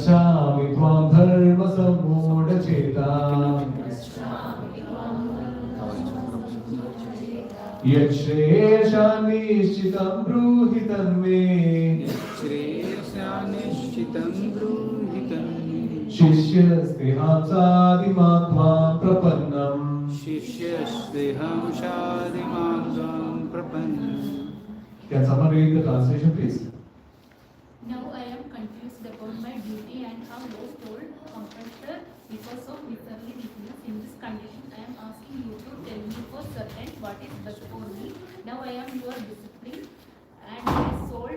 Gacchami tvam dharma sammoda cheta Yat shreyasya nishchitam bruhi tanme Shishyasteham sadimam tvam prapannam Can someone read the translation please? Now I am confused about my duty and have lost all comfort because of miserly weakness. In this condition, I am asking you to tell me for certain what is best for me. Now I am your discipline and my soul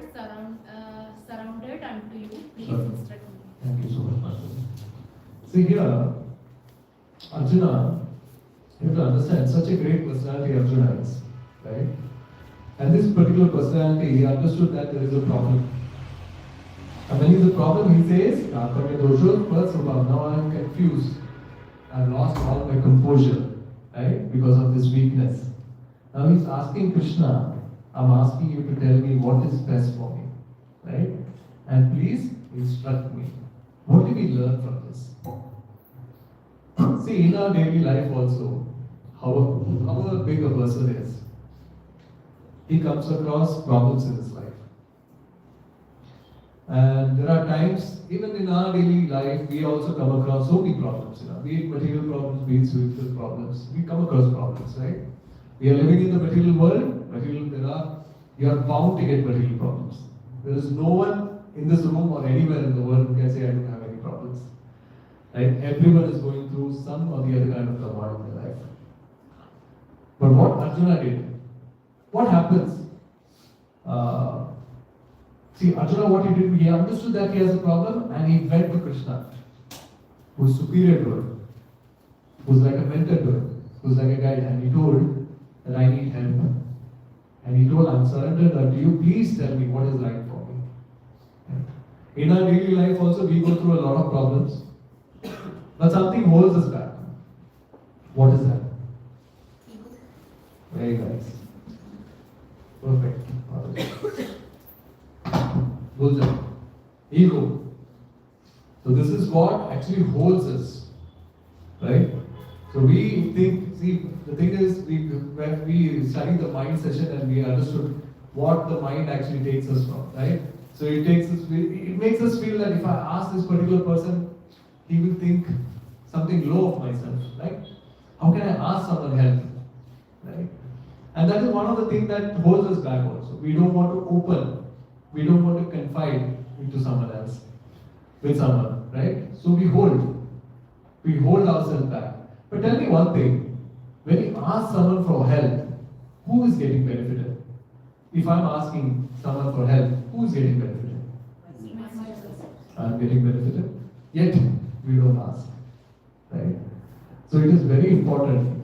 surrounded unto you. Please instruct me. Thank you so much, Master. See here, Arjuna, you have to understand such a great personality Arjuna is, right? And this particular personality, he understood that there is a problem. And when is the problem, he says, now I am confused. I have lost all my composure, right? Because of this weakness. Now he's asking Krishna, I'm asking you to tell me what is best for me, right? And please instruct me. What do we learn from this? See, in our daily life also, how big a person is, he comes across problems in his life. And there are times, even in our daily life, we also come across so many problems. Be it material problems, be it spiritual problems. We come across problems, right? We are living in the material world. You are bound to get material problems. There is no one in this room or anywhere in the world who can say I don't have any problems. Right? Everyone is going through some or the other kind of turmoil in their life. But what Arjuna did, what happens? See, Arjuna, what he did, he understood that he has a problem and he went to Krishna, who is superior to him, who is like a mentor to him, who is like a guide, and he told that I need help. And he told, I'm surrendered unto you, please tell me what is right for me. In our daily life also, we go through a lot of problems, but something holds us back. What is that? Very nice. Perfect. Bullseye. Ego. So this is what actually holds us, right? So we think, see, the thing is, when we studied the mind session and we understood what the mind actually takes us from, right? So it makes us feel that if I ask this particular person, he will think something low of myself, right? How can I ask someone help, right? And that is one of the things that holds us back also. We don't want to open. We don't want to confide into someone else, with someone, right? So we hold ourselves back. But tell me one thing, when you ask someone for help, who is getting benefited? If I'm asking someone for help, who is getting benefited? I'm getting benefited, yet we don't ask, right? So it is very important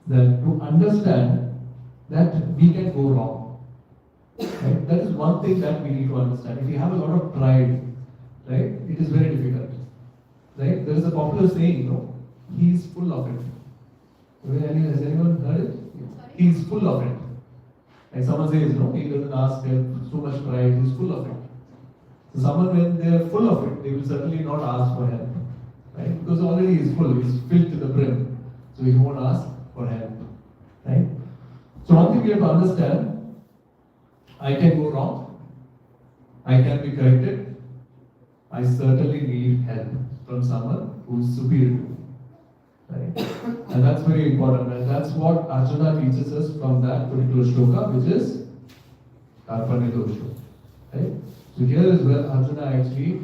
that to understand that we can go wrong. Right? That is one thing that we need to understand. If you have a lot of pride, right, it is very difficult. Right? There is a popular saying, he is full of it. Has anyone heard it? He is full of it. Like someone says, he doesn't ask, they have so much pride, he is full of it. So someone, when they are full of it, they will certainly not ask for help. Right? Because already he is full, he is filled to the brim. So he won't ask for help. Right? So one thing we have to understand, I can go wrong, I can be corrected, I certainly need help from someone who is superior to me. Right? And that's very important, and that's what Arjuna teaches us from that particular shloka, which is Karpanidosho. Right? So here is where Arjuna actually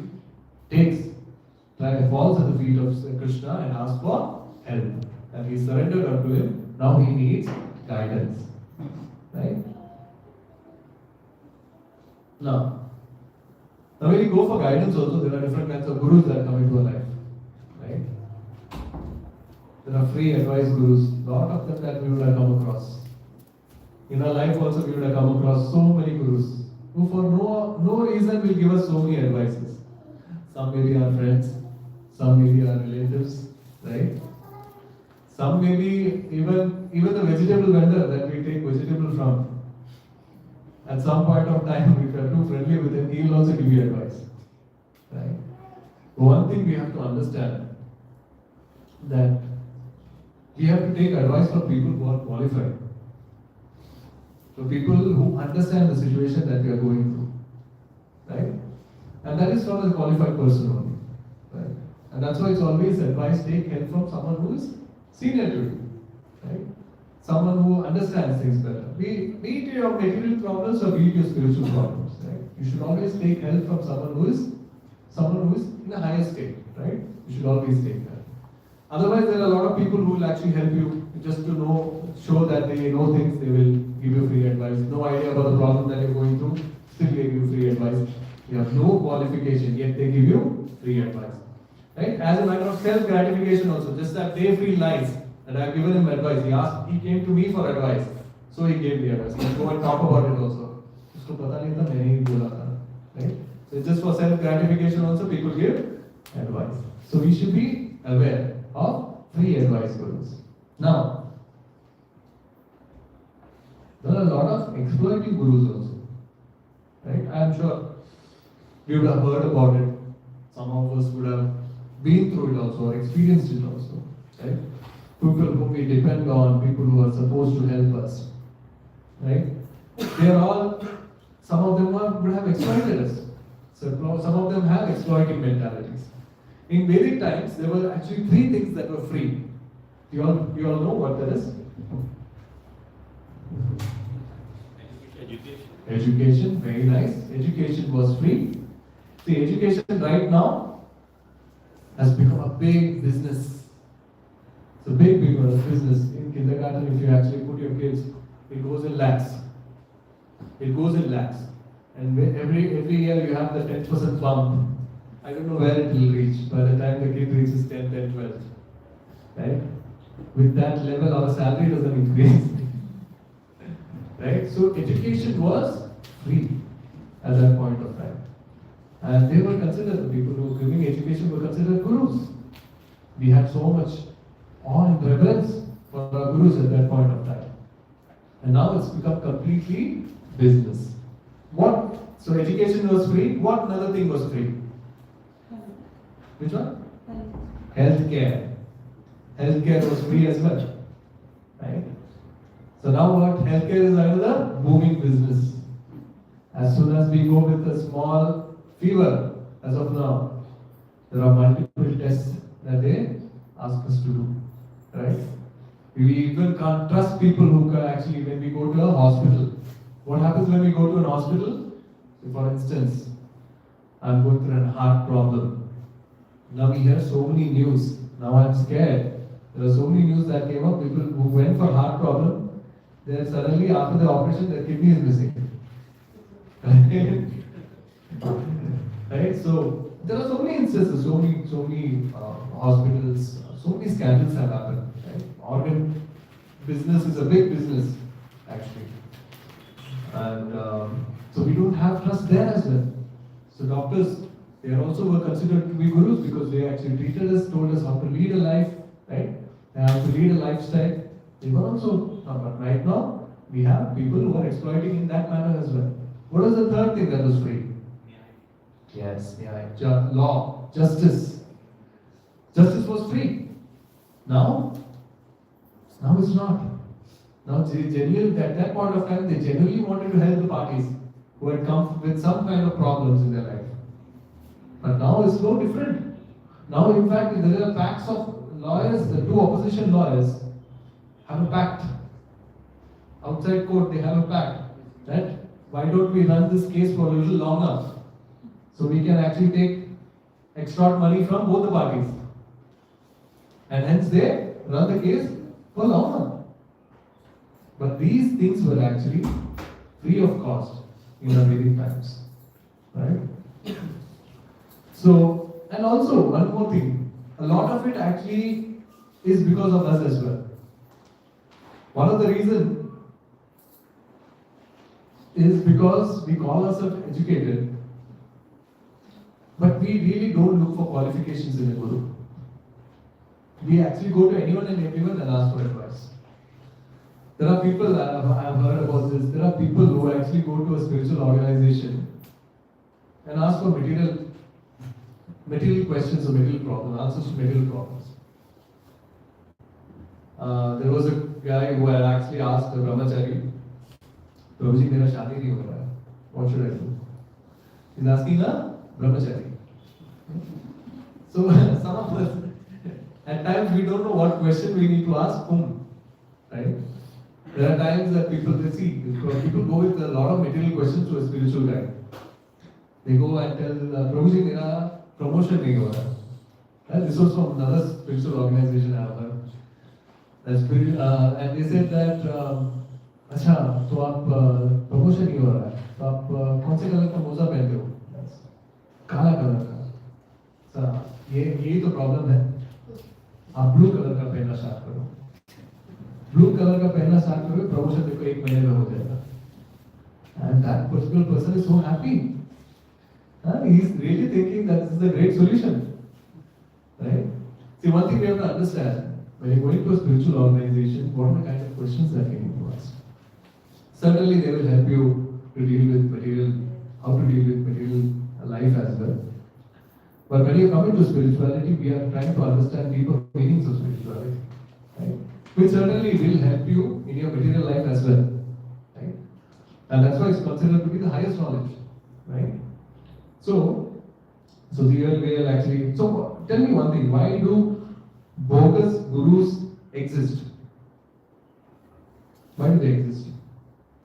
falls at the feet of Krishna and asks for help. And he surrendered unto him, now he needs guidance. Right? Now when you go for guidance also, there are different kinds of gurus that come into our life. Right? There are free advice gurus, lot of them that we would have come across. In our life also we would have come across so many gurus who for no reason will give us so many advices. Some may be our friends, some may be our relatives, right? Some may be even the vegetable vendor that we take vegetable from. At some point of time, if you are too friendly with him, he will also give you advice. Right? one thing we have to understand that we have to take advice from people who are qualified. So people who understand the situation that we are going through, right? And that is from a qualified person only, right? And that's why it's always advised, take help from someone who is senior to you, right? Someone who understands things better. Be it your material problems or be it your spiritual problems, right? You should always take help from someone who is in a higher state, right? You should always take that. Otherwise, there are a lot of people who will actually help you just to show that they know things, they will give you free advice. No idea about the problem that you're going through, still they give you free advice. You have no qualification, yet they give you free advice. Right? As a matter of self-gratification also, just that they feel nice that I've given him advice. He came to me for advice. So he gave me advice. Let's go and talk about it also. Usko pata nahi tha, maine hi bola tha. Right? So it's just for self-gratification also, people give advice. So we should be aware of free advice gurus. Now, there are a lot of exploiting gurus also. Right? I am sure we would have heard about it. Some of us would have been through it also or experienced it also. Right? People whom we depend on, people who are supposed to help us. Right? They are all, some of them would have exploited us. So some of them have exploiting mentalities. In Vedic times, there were actually 3 things that were free. You all know what that is? Education, very nice. Education was free. See, education right now has become a big business. It's a big business. In kindergarten, if you actually put your kids, it goes in lakhs. It goes in lakhs. And every year you have the 10% bump. I don't know where it will reach by the time the kid reaches 10, 12. Right? With that level, our salary doesn't increase. Right? So education was free at that point of time. And they were considered, the people who were giving education were considered gurus. We had so much awe and reverence for our gurus at that point of time. And now it's become completely business. So education was free. What another thing was free? Which one? Healthcare. Healthcare was free as well. Right? So now what? Healthcare is another booming business. As soon as we go with a small fever, as of now, there are multiple tests that they ask us to do. Right? We even can't trust people who can actually, when we go to a hospital. What happens when we go to an hospital? So for instance, I'm going through a heart problem. Now we hear so many news. Now I'm scared. There are so many news that came up. People who went for heart problem, then suddenly after the operation, their kidney is missing. Right? So there are so many instances, so many hospitals, so many scandals have happened. Right? Organ business is a big business, actually. And so we don't have trust there as well. So doctors, they also were considered to be gurus because they actually treated us, told us how to lead a life, right? And how to lead a lifestyle. They were also, but right now, we have people who are exploiting in that manner as well. What was the third thing that was free? Yes, law, justice. Justice was free. Now it's not. Now, at that point of time, they genuinely wanted to help the parties who had come with some kind of problems in their life. But now it's no different. Now, in fact, there are packs of lawyers, the 2 opposition lawyers have a pact. Outside court, they have a pact. That why don't we run this case for a little longer? So we can actually take extra money from both the parties. And hence they run the case for longer. But these things were actually free of cost in the Vedic times. Right? So, and also one more thing, a lot of it actually is because of us as well. One of the reasons is because we call ourselves educated, but we really don't look for qualifications in a guru. We actually go to anyone and everyone and ask for advice. There are people, I have heard about this, there are people who actually go to a spiritual organization and ask for material material questions or material problems, answers to material problems. There was a guy who had actually asked the brahmachari, Prabhuji, mera shadi nahi ho raha hai. What should I do? He's asking a brahmachari. So some of us, at times we don't know what question we need to ask whom, right? There are times that people go with a lot of material questions to a spiritual guy. They go and tell Prabhuji, mera promotion nahi ho raha. This was from another spiritual organization I have heard. And they said that, अच्छा तो आप promotion नहीं हो रहा है, तो आप कौन से कलर का मोजा पहनते हो? काला कलर का. सर यही तो प्रॉब्लम है. आप ब्लू कलर का पहनना स्टार्ट करो. ब्लू कलर का पहनना स्टार्ट करो, प्रमोशन देखो 1 महीने में हो जाएगा. And that particular person is so happy. He is really thinking that this is a great solution, right? See, one thing we have to understand. When you go into a spiritual organization, what are the kind of questions that you need to ask? Certainly, they will help you to deal with material, how to deal with material life as well. But when you come into spirituality, we are trying to understand deeper meanings of spirituality, right? Which certainly will help you in your material life as well, right? And that's why it's considered to be the highest knowledge, right? So the real way actually. So tell me one thing: why do bogus gurus exist? Why do they exist?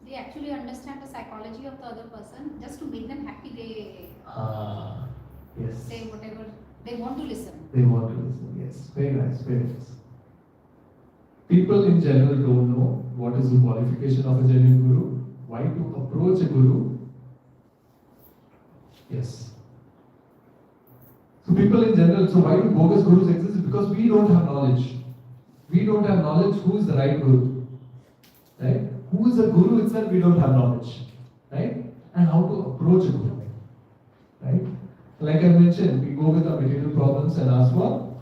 They actually understand the psychology of the other person. Just to make them happy, they Yes. say whatever they want to listen. They want to listen. Yes. Very nice. Very nice. People in general don't know what is the qualification of a genuine guru, why to approach a guru. Yes. So people in general, so why do bogus gurus exist? Because we don't have knowledge. We don't have knowledge who is the right guru. Right? Who is the guru itself, we don't have knowledge. Right? And how to approach a guru. Right? Like I mentioned, we go with our material problems and ask for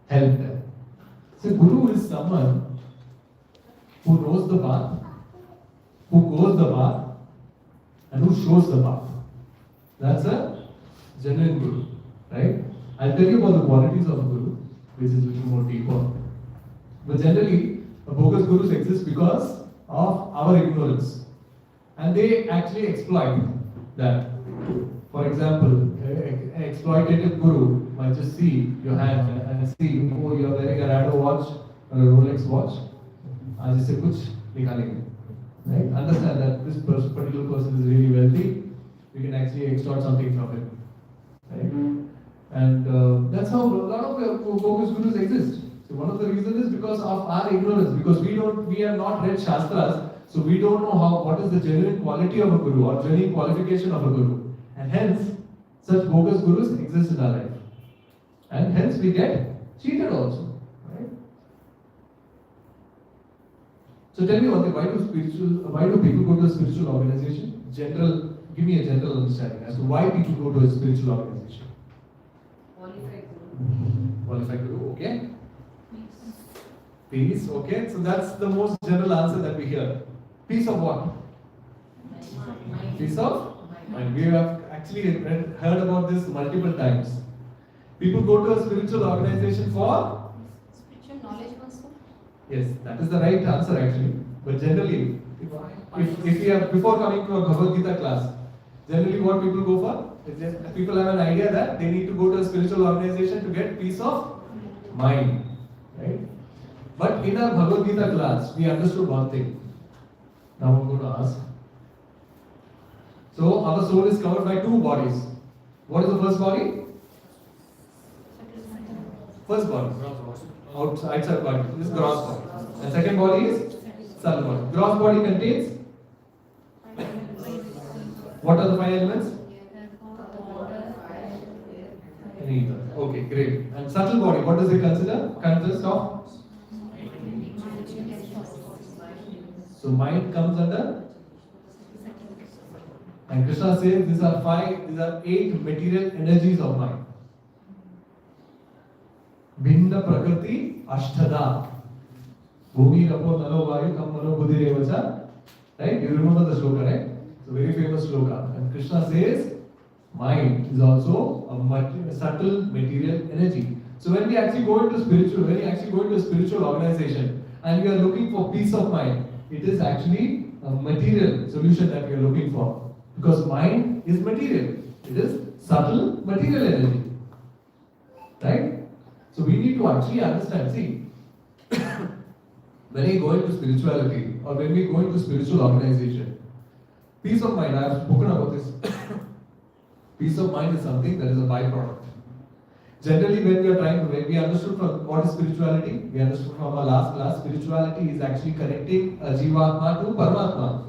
help them. So guru is someone who knows the path, who goes the path, and who shows the path. That's a genuine guru, right? I'll tell you about the qualities of a guru, which is a little more deeper. But generally, bogus gurus exist because of our ignorance, and they actually exploit that. For example, an exploitative guru might just see your hand and see, oh, you're wearing a Rado watch or a Rolex watch. And just say, kuch nikalenge. Right? Understand that this particular person is really wealthy. We can actually extort something from him. Right? And that's how a lot of bogus gurus exist. So one of the reasons is because of our ignorance, because we have not read Shastras, so we don't know what is the genuine quality of a guru or genuine qualification of a guru. And hence, such bogus gurus exist in our life. And hence we get cheated also. Right? So tell me one thing, why do people go to a spiritual organization? Give me a general understanding as to why people go to a spiritual organization. Qualified guru, okay? Peace, okay? So that's the most general answer that we hear. Peace of what? Peace of mind. We have actually heard about this multiple times. People go to a spiritual organization for? Spiritual knowledge also. Yes, that is the right answer actually. But generally, if we have, before coming to a Bhagavad Gita class, generally what people go for? Is just, people have an idea that they need to go to a spiritual organization to get peace of mind. Right? But in our Bhagavad Gita class, we understood one thing. Now I'm going to ask. So our soul is covered by two bodies. What is the first body? First body. Outside body. This is gross body. And second body is subtle body. Gross body contains? What are the five elements? Okay, great. And subtle body, what does it consist of? So mind comes under? And Krishna says these are 8 material energies of mind. Bhinna prakriti ashtada. Bhumi rapo nalo vayu kam mano buddhi revacha. Right? You remember the sloka, right? It's a very famous sloka. And Krishna says Mind is also a subtle material energy. So when we actually go into a spiritual organization and we are looking for peace of mind, it is actually a material solution that we are looking for. Because mind is material. It is subtle material energy. Right? So we need to actually understand, see, when we go into spirituality or when we go into spiritual organization, peace of mind, I have spoken about this. Peace of mind is something that is a byproduct. Generally, when we understood from what is spirituality, we understood from our last class, spirituality is actually connecting a Jivatma to Paramatma.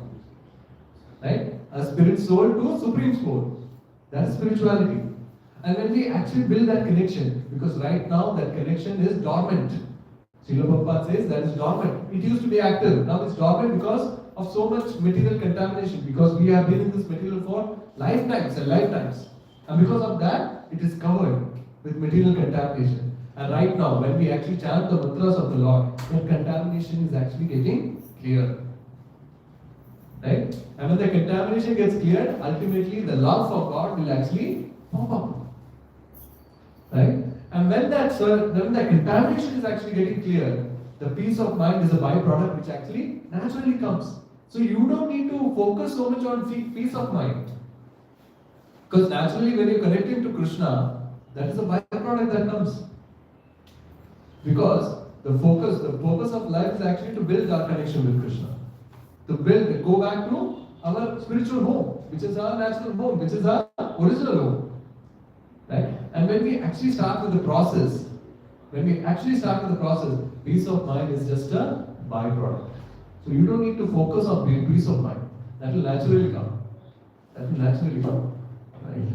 Right? A spirit soul to supreme soul. That is spirituality. And when we actually build that connection, because right now that connection is dormant. Srila Prabhupada says that is dormant. It used to be active. Now it's dormant because of so much material contamination. Because we have been in this material for lifetimes and lifetimes. And because of that, it is covered with material contamination. And right now, when we actually chant the mantras of the Lord, that contamination is actually getting clear. Right? And when the contamination gets cleared, ultimately the love for God will actually pop up. Right? And when that contamination is actually getting clear, the peace of mind is a byproduct which actually naturally comes. So you don't need to focus so much on peace of mind. Because naturally when you're connecting to Krishna, that is a byproduct that comes. Because the focus of life is actually to build our connection with Krishna. Go back to our spiritual home, which is our natural home, which is our original home. Right? And when we actually start with the process, peace of mind is just a byproduct. So you don't need to focus on peace of mind. That will naturally come. Right?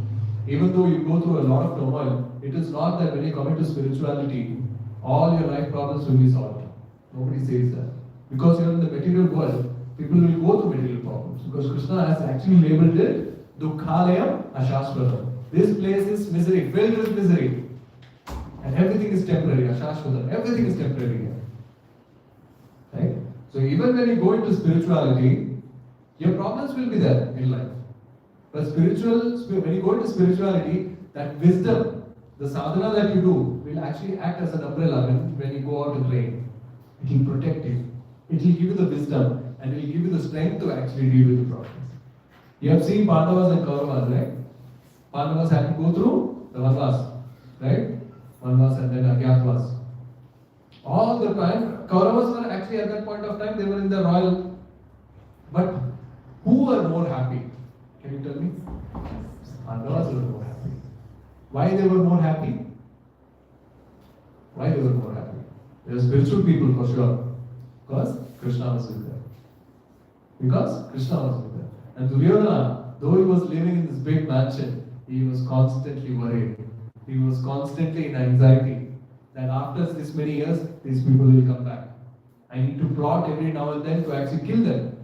Even though you go through a lot of turmoil, it is not that when you come into spirituality, all your life problems will be solved. Nobody says that. Because you're in the material world, people will go through material problems. Because Krishna has actually labeled it Dukkhalayam Ashashvatam. This place is misery, filled with misery. And everything is temporary, Ashashvatam. Everything is temporary here. Right? So even when you go into spirituality, your problems will be there in life. But when you go into spirituality, that wisdom, the sadhana that you do, will actually act as an umbrella when you go out in rain. It will protect you. It will give you the wisdom and it will give you the strength to actually deal with the problems. You have seen Pandavas and Kauravas, right? Pandavas had to go through the Vanvas, right? Vanvas and then Agyatvas. All the time, Kauravas were actually at that point of time, they were in the royal. But who were more happy? Can you tell me? Pandavas were more happy. Why they were more happy? They were spiritual people for sure. Because Krishna was with them. And Duryodhana, though he was living in this big mansion, he was constantly worried. He was constantly in anxiety that after this many years, these people will come back. I need to plot every now and then to actually kill them.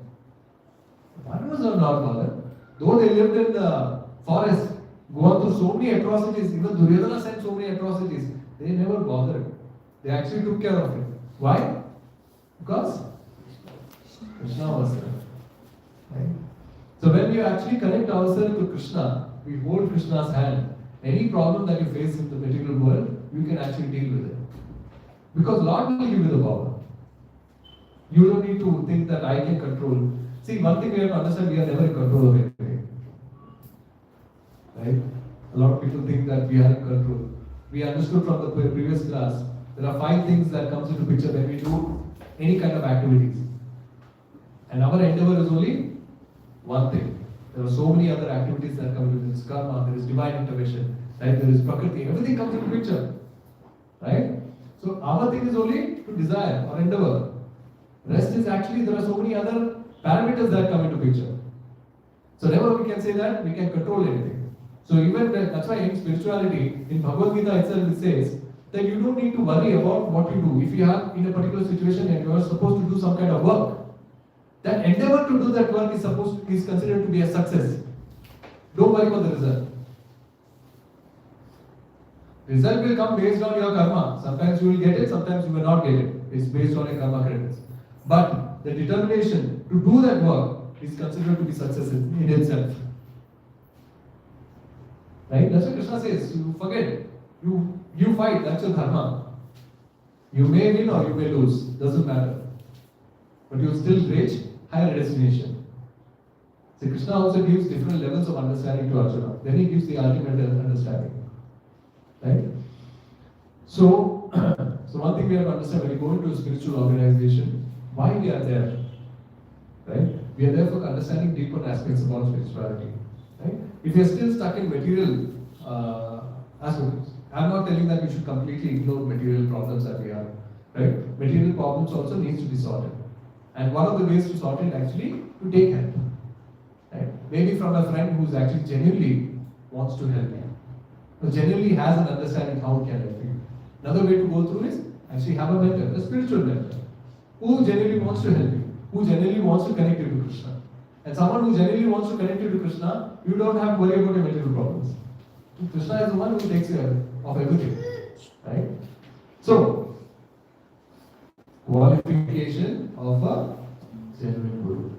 The Pandavas are not bothered. Though they lived in the forest, gone through so many atrocities, even Duryodhana sent so many atrocities, they never bothered. They actually took care of it. Why? Because Krishna was there. Right? So when we actually connect ourselves to Krishna, we hold Krishna's hand. Any problem that you face in the material world, you can actually deal with it. Because Lord will give you the power. You don't need to think that I can control. See, one thing we have to understand, we are never in control of anything. Right? A lot of people think that we are in control. We understood from the previous class, there are 5 things that comes into picture when we do any kind of activities. And our endeavor is only one thing. There are so many other activities that come into this karma, there is divine intervention, right? There is prakriti, everything comes into picture. Right? So our thing is only to desire or endeavor. Rest is actually, there are so many other parameters that come into picture. So never we can say that we can control anything. So even that's why in spirituality, in Bhagavad Gita itself it says that you don't need to worry about what you do. If you are in a particular situation and you are supposed to do some kind of work, that endeavor to do that work is considered to be a success. Don't worry about the result. Result will come based on your karma. Sometimes you will get it, sometimes you will not get it. It's based on your karma credits. But the determination to do that work is considered to be success in itself. Right? That's what Krishna says. You forget it. You fight. That's your dharma. You may win or you may lose. Doesn't matter. But you still reach higher destination. So Krishna also gives different levels of understanding to Arjuna. Then he gives the ultimate understanding. Right? So, so one thing we have to understand when we go into a spiritual organization, why we are there. Right? We are there for understanding deeper aspects about spirituality. Right? If you are still stuck in material aspects, I'm not telling that we should completely ignore material problems that we have. Right? Material problems also needs to be sorted. And one of the ways to sort it actually to take help. Right? Maybe from a friend who's actually genuinely wants to help you. Or genuinely has an understanding how it can help you. Another way to go through is actually have a mentor, a spiritual mentor, who genuinely wants to help you, who genuinely wants to connect you to Krishna. And someone who genuinely wants to connect you to Krishna, you don't have to worry about your material problems. Krishna is the one who takes care of everything. Right? So, qualification of a genuine guru.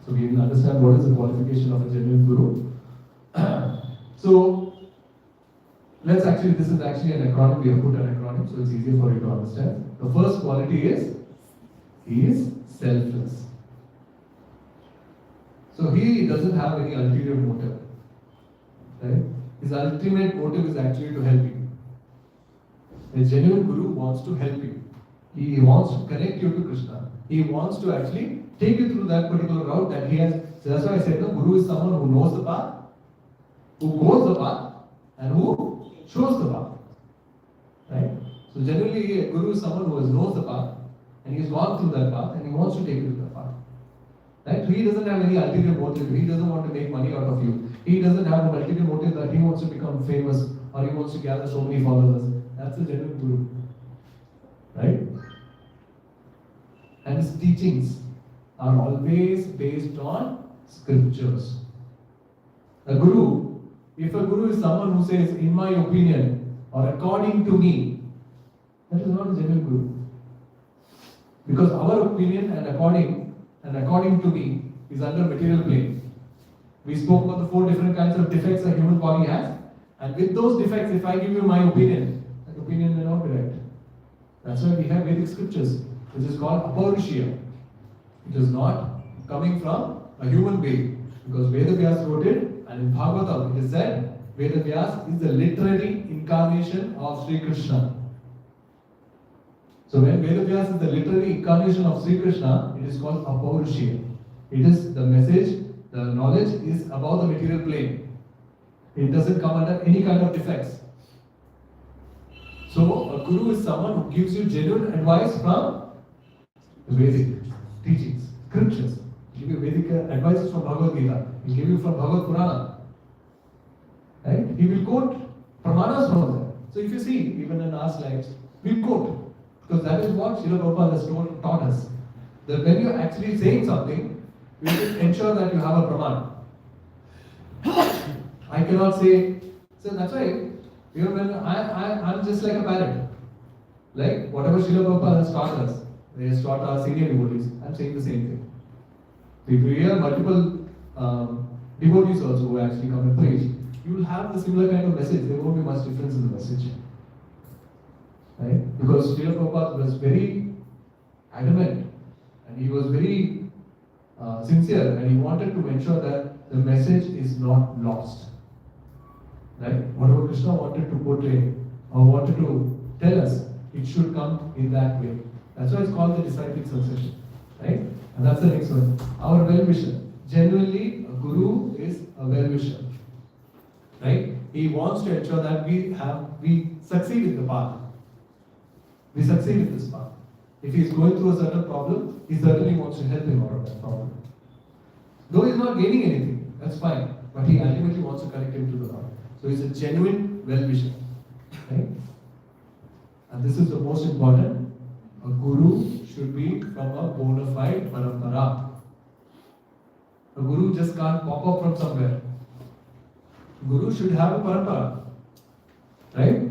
So we will understand what is the qualification of a genuine guru. So let's actually, this is actually an acronym, we have put an acronym so it's easier for you to understand. The first quality is, he is selfless. So he doesn't have any ulterior motive. Right? His ultimate motive is actually to help you. A genuine guru wants to help you. He wants to connect you to Krishna. He wants to actually take you through that particular route that he has. So that's why I said the guru is someone who knows the path, who goes the path, and who shows the path. Right? So generally a guru is someone who knows the path and he has gone through that path and he wants to take you to that path. Right? He doesn't have any ulterior motive. He doesn't want to make money out of you. He doesn't have an ulterior motive that he wants to become famous or he wants to gather so many followers. That's a genuine guru. Right? And his teachings are always based on scriptures. A guru, if a guru is someone who says, in my opinion, or according to me, that is not a genuine guru. Because our opinion and according to me is under material plane. We spoke about the 4 different kinds of defects a human body has, and with those defects, if I give you my opinion, that opinion may not be right. That's why we have Vedic scriptures, which is called Aparushya. It is not coming from a human being, because Vedavyas wrote it, and in Bhagavatam it is said Vedavyas is the literary incarnation of Sri Krishna. So when Vedavyas is the literary incarnation of Sri Krishna, it is called Aparushya. It is the message, the knowledge is above the material plane. It doesn't come under any kind of defects. So a guru is someone who gives you genuine advice from the Vedic teachings, scriptures. He give you Vedic advices from Bhagavad Gita. He give you from Bhagavad Purana. Right? He will quote pramanas from there. So if you see, even in our slides, we quote. Because that is what Srila Prabhupada has taught us. That when you are actually saying something, you should ensure that you have a praman. I cannot say, so that's why, even when I'm just like a parrot. Like whatever Srila Prabhupada has taught us, he has taught our senior devotees, I'm saying the same thing. If you hear multiple devotees also who actually come and preach, you will have the similar kind of message. There won't be much difference in the message. Right? Because Srila Prabhupada was very adamant and he was very sincere and he wanted to ensure that the message is not lost. Right? Whatever Krishna wanted to portray or wanted to tell us, it should come in that way. That's why it's called the disciplic succession. Right? And that's the next one. Our well-wisher. Genuinely, a guru is a well-wisher. Right? He wants to ensure that we succeed in the path. We succeed in this path. If he is going through a certain problem, he certainly wants to help him out of that problem. Though he is not gaining anything, that's fine. But he ultimately wants to connect him to the Lord. So he's a genuine well-wisher. Right? And this is the most important. A guru should be from a bona fide parampara. A guru just can't pop up from somewhere. Guru should have a parampara. Right?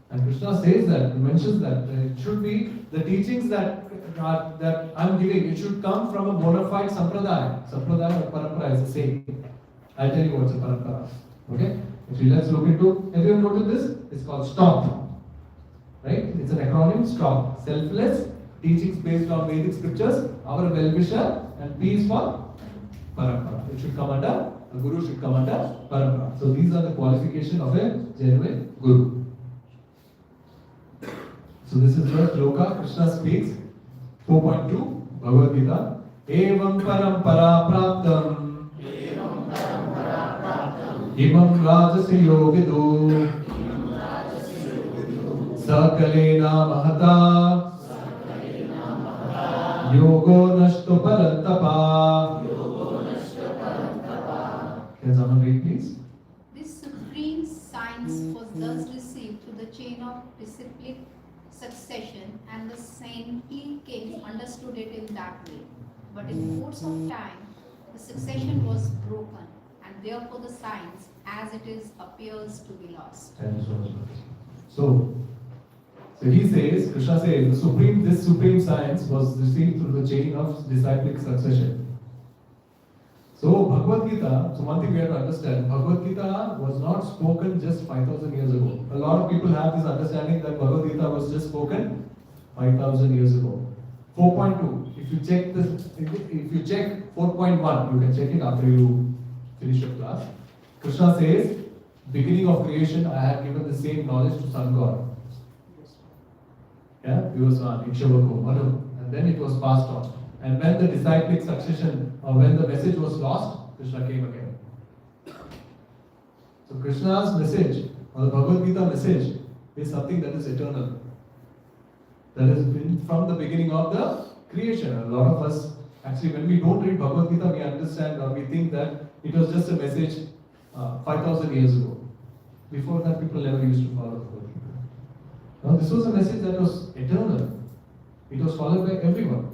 And Krishna says that, he mentions that it should be the teachings that I'm giving, it should come from a bona fide sampradaya. Sampradaya or parampara is the same. I'll tell you what's a parampara. Okay? Actually, let's look into, everyone noted this? It's called STOP. Right? It's an acronym, STOP. Selfless, teachings based on Vedic scriptures, our well-wisher, and peace for parampara. It should come under, a guru should come under parampara. So these are the qualification of a genuine guru. So this is where Shloka Krishna speaks. 4.2 Bhagavad Gita. Evam parampara praptam imam rajasi yogido sakalena mahata yogo nashto parantapa. Can someone read please? This supreme science was thus received through the chain of disciplic succession, and the saintly kings understood it in that way. But in course of time, the succession was broken, and therefore the science, as it is, appears to be lost. Thank you so much. So he says, Krishna says, this supreme science was received through the chain of disciplic succession. So Bhagavad Gita, so one thing we have to understand, Bhagavad Gita was not spoken just 5,000 years ago. A lot of people have this understanding that Bhagavad Gita was just spoken 5,000 years ago. 4.2, if you check 4.1, you can check it after you finish your class. Krishna says, beginning of creation, I have given the same knowledge to Sun God. Yeah, he was on Ikshavaku, Manu, and then it was passed on. And when the disciplic succession, or when the message was lost, Krishna came again. So Krishna's message, or the Bhagavad Gita message, is something that is eternal. That has been from the beginning of the creation. A lot of us, actually, when we don't read Bhagavad Gita, we understand or we think that it was just a message 5,000 years ago. Before that, people never used to follow Bhagavad Gita. Now, this was a message that was eternal. It was followed by everyone.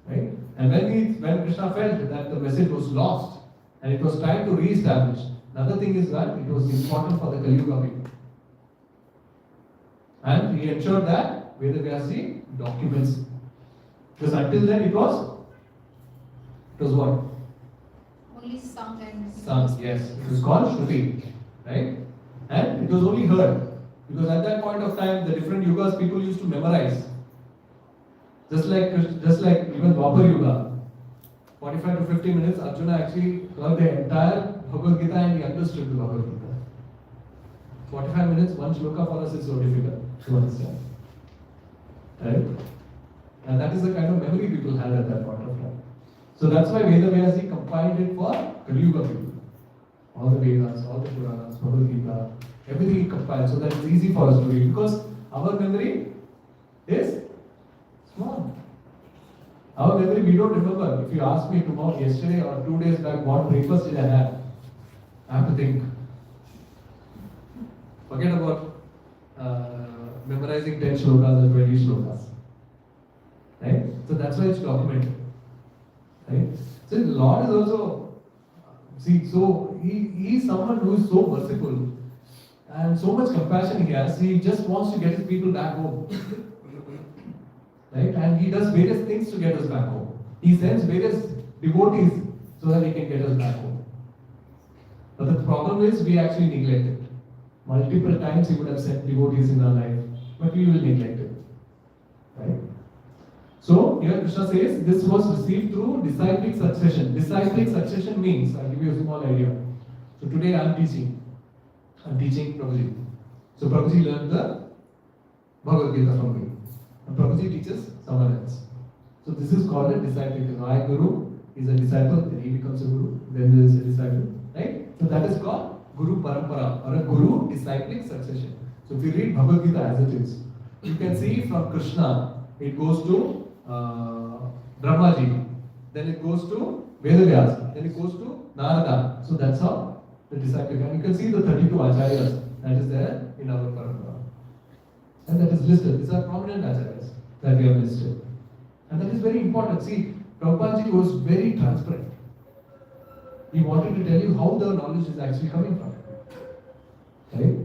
Right? And when Krishna felt that the message was lost and it was time to re-establish, another thing is that it was important for the Kali Yuga people. And he ensured that Vedavyasi documents. Because until then it was what? Only sung and Sung, yes. It was called Shruti. Right? And it was only heard. Because at that point of time, the different yugas people used to memorize. Just like even Dwapar Yuga, 45 to 50 minutes, Arjuna actually heard the entire Bhagavad Gita and he understood the Bhagavad Gita. 45 minutes, one shloka for us is so difficult to understand. Right? And that is the kind of memory people had at that point of time. So that's why Vedavyasi compiled it for Kali Yuga people. All the Vedas, all the Puranas, Bhagavad Gita, everything he compiled so that it's easy for us to read. Because our memory is small. Our memory, we don't remember. If you ask me tomorrow, yesterday or 2 days back, what breakfast did I have? I have to think. Forget about memorizing 10 shlokas or 20 shlokas. Right? So that's why it's documented. Right? So the Lord is also, so he is someone who is so merciful and so much compassion he has. He just wants to get his people back home. Right? And he does various things to get us back home. He sends various devotees so that he can get us back home. But the problem is we actually neglect it. Multiple times he would have sent devotees in our life, but we will neglect it. Right? So here Krishna says this was received through disciplic succession. Disciplic succession means, I'll give you a small idea. So today I'm teaching Prabhuji. So Prabhuji learned the Bhagavad Gita from me. And Prabhuji teaches someone else. So this is called a disciplic. My guru is a disciple, then he becomes a guru, then there is a disciple. Right? So that is called Guru Parampara or a Guru disciplic succession. So if you read Bhagavad Gita as it is, you can see from Krishna, it goes to Brahmaji, then it goes to Vedavyas, then it goes to Narada. So that's how the disciplic. And you can see the 32 acharyas that is there in our parampara. And that is listed. These are prominent acharyas that we have listed. And that is very important. See, Prabhupada was very transparent. He wanted to tell you how the knowledge is actually coming from. Right?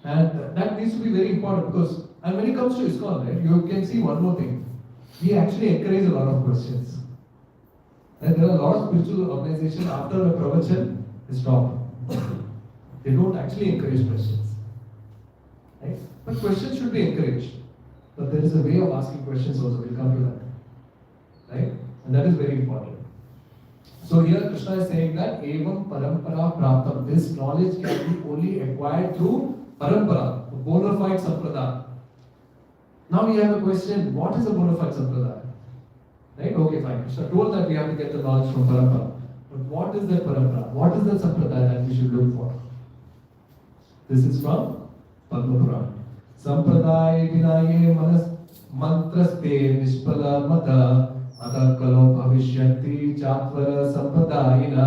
And that needs to be very important because, and when it comes to ISKCON, right, you can see one more thing. We actually encourage a lot of questions. And there are a lot of spiritual organizations after the pravachan is stopped. They don't actually encourage questions. Right? But questions should be encouraged. But there is a way of asking questions also. We'll come to that. Right? And that is very important. So here Krishna is saying that evam parampara praptam. This knowledge can be only acquired through parampara, bona fide sampradaya. Now we have a question, what is a bona fide sampradaya? Right? Okay, fine. Krishna told that we have to get the knowledge from parampara. But what is that parampara? What is that sampradaya that we should look for? This is from Padma Purana. Sampradaya vinaye manas mantraste nishpala mata Ata kalo bhavishyanti chatvara sampradayina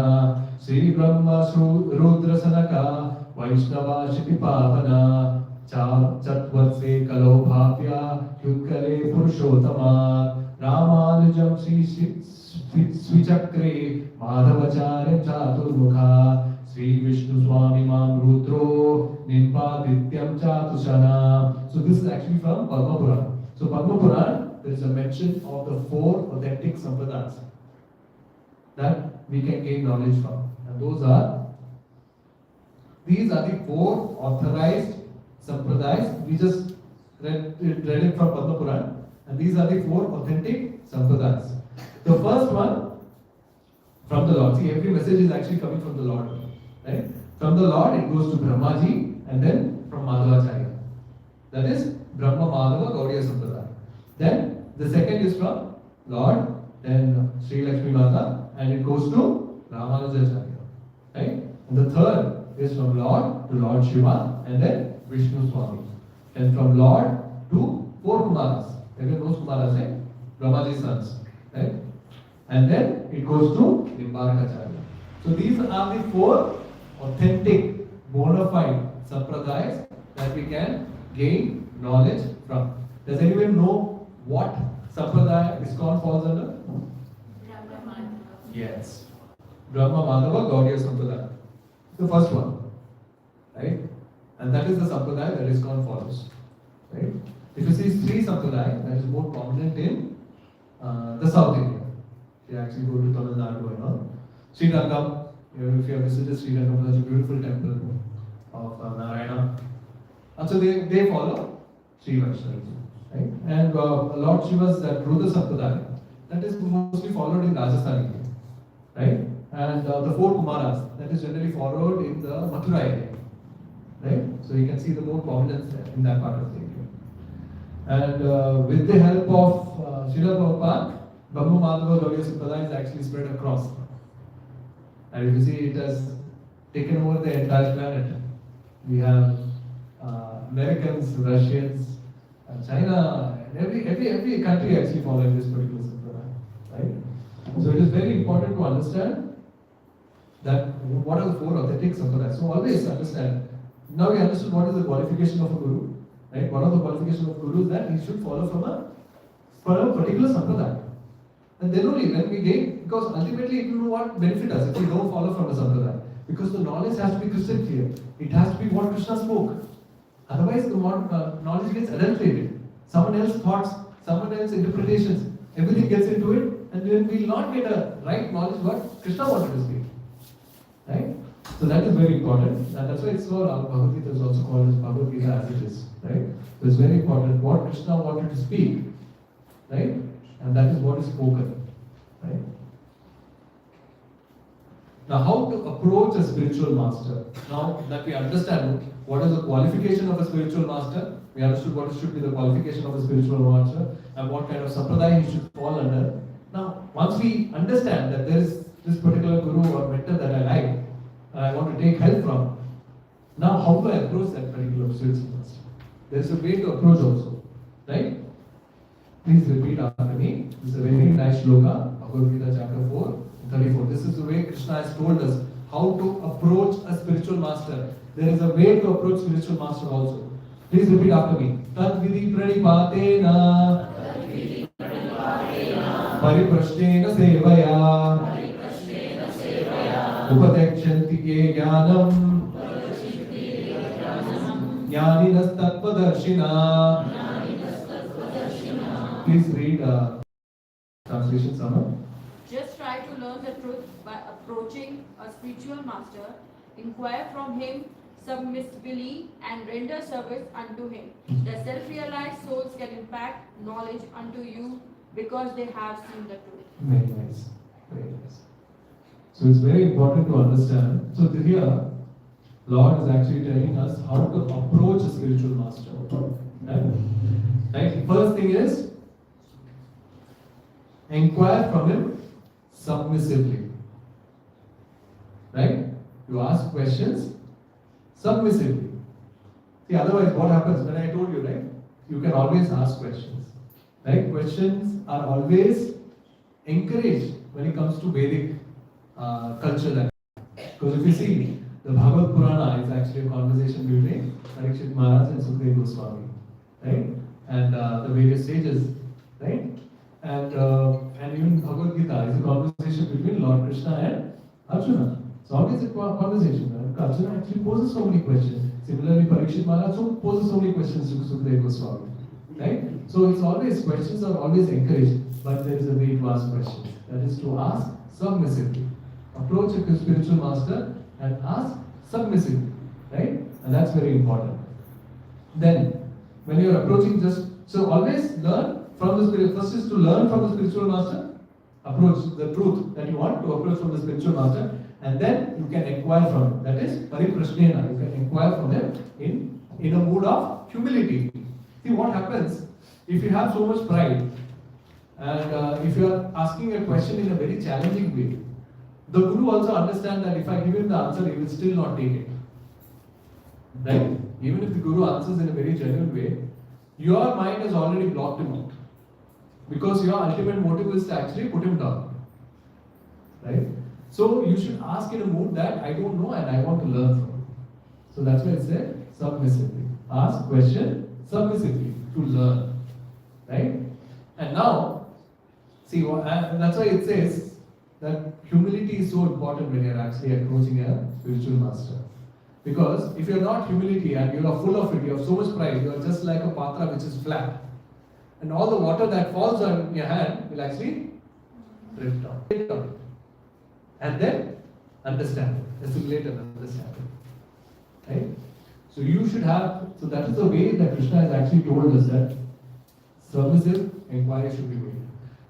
Sri Brahma Rudra Sanaka Vaishnava Shiti Pavana Chatvarse kalo bhavya Yutkale Purushottama Ramanujam Svichakre Madhavacharya Chaturmukha Sri Vishnu Swami Mam Rudro Nimbadityam Chatushana. So this is actually from Padma Purana. So Padma Purana, there is a mention of the 4 authentic sampradayas that we can gain knowledge from. And these are the 4 authorized sampradayas. We just read it from Padma Purana. And these are the 4 authentic sampradayas. The first one, from the Lord. See, every message is actually coming from the Lord. Right? From the Lord, it goes to Brahmaji and then from Madhavacharya. That is Brahma Madhava Gaudiya Sampradaya. Then the second is from Lord, then Sri Lakshmi Mata, and it goes to Ramanujacharya. Right? And the third is from Lord to Lord Shiva and then Vishnu Swami. And from Lord to 4 Kumaras. Everyone knows Kumaras, right? Brahmaji's sons. Right? And then it goes to Nimbarkacharya. So these are the 4 authentic, bona fide sampradayas that we can gain knowledge from. Does anyone know what sampradaya ISKCON falls under? Yes. Brahma Madhava Gaudiya Sampradaya. The first one. Right? And that is the sampradaya that ISKCON follows. Right? If you see Sri Sampradaya, that is more prominent in the South India. You actually go to Tamil Nadu and all. Sri Rangam, if you have visited Sri Rangam, that's a beautiful temple of Narayana. And so they follow Sri Vaishnava. Right? And Lord Shiva's that Rudra Sampradaya, that is mostly followed in Rajasthan. Right? And the 4 Kumaras, that is generally followed in the Mathura area. Right? So you can see the more prominence in that part of the area. And with the help of Srila Prabhupada, Brahma Madhava Gaudiya Sampradaya is actually spread across. And if you see, it has taken over the entire planet. We have Americans, Russians, China, and every country actually following this particular sampradaya. Right? So it is very important to understand that what are the 4 authentic sampradayas. So always understand. Now we understood what is the qualification of a guru. Right? One of the qualifications of guru is that he should follow from a particular sampradaya. And then only when we gain, because ultimately it will not benefit us if we don't follow from a sampradaya. Because the knowledge has to be crystal clear. It has to be what Krishna spoke. Otherwise the knowledge gets adulterated. Someone else's thoughts, someone else's interpretations, everything gets into it, and then we will not get a right knowledge what Krishna wanted to speak. Right? So that is very important. And that's why it's called, Bhagavad Gita is also called as Bhagavad Gita as it is. Right? So it's very important what Krishna wanted to speak. Right? And that is what is spoken. Right? Now, how to approach a spiritual master? Now that we understand what is the qualification of a spiritual master, we understood what should be the qualification of a spiritual master and what kind of sampradaya he should fall under. Now, once we understand that there is this particular guru or mentor that I like and I want to take help from, now how do I approach that particular spiritual master? There is a way to approach also. Right? Please repeat after me. This is a very nice shloka, Bhagavad Gita chapter 4, 34. This is the way Krishna has told us how to approach a spiritual master. There is a way to approach spiritual master also. Please repeat after me. Tad vidhi pranipatena pariprashtena sevaya upadekshanti ye jnanam jnaninas tattvadarshina. Please read translation summary. Just try to learn the truth by approaching a spiritual master. Inquire from him submissively and render service unto him. The self-realized souls can impart knowledge unto you because they have seen the truth. Very nice. Very nice. So it's very important to understand. So here, Lord is actually telling us how to approach a spiritual master. Right? First thing is, inquire from him submissively. Right? You ask questions submissively. See, otherwise what happens, when I told you, right? You can always ask questions. Right? Questions are always encouraged when it comes to Vedic culture. Because if you see, the Bhagavad Purana is actually a conversation between Parikshit Maharaj and Sukadeva Goswami. Right? And the various sages. Right? And even Bhagavad Gita is a conversation between Lord Krishna and Arjuna. It's always a conversation. Arjuna actually poses so many questions. Similarly, Parikshit Maharaj poses so many questions to Sukadeva Goswami. Right? So it's always, questions are always encouraged, but there is a way to ask questions. That is to ask submissively. Approach a spiritual master and ask submissively. Right? And that's very important. Then, when you are approaching so always learn from the spirit. First is to learn from the spiritual master, approach the truth that you want to approach from the spiritual master, and then you can inquire from him. That is pariprashnena. You can inquire from him in a mood of humility. See what happens if you have so much pride, and if you are asking a question in a very challenging way. The Guru also understands that if I give him the answer, he will still not take it. Right? Even if the Guru answers in a very genuine way, your mind has already blocked him out. Because your ultimate motive is to actually put him down. Right? So you should ask in a mood that I don't know and I want to learn from him. So that's why it said submissively. Ask question submissively to learn. Right? And now, see, and that's why it says that humility is so important when you're actually approaching a spiritual master. Because if you're not humility and you are full of it, you have so much pride, you are just like a patra which is flat. And all the water that falls on your hand will actually drip down. And then understand it, assimilate and understand it. Right? So you should have, so that is the way that Krishna has actually told us that submissive inquiry should be made.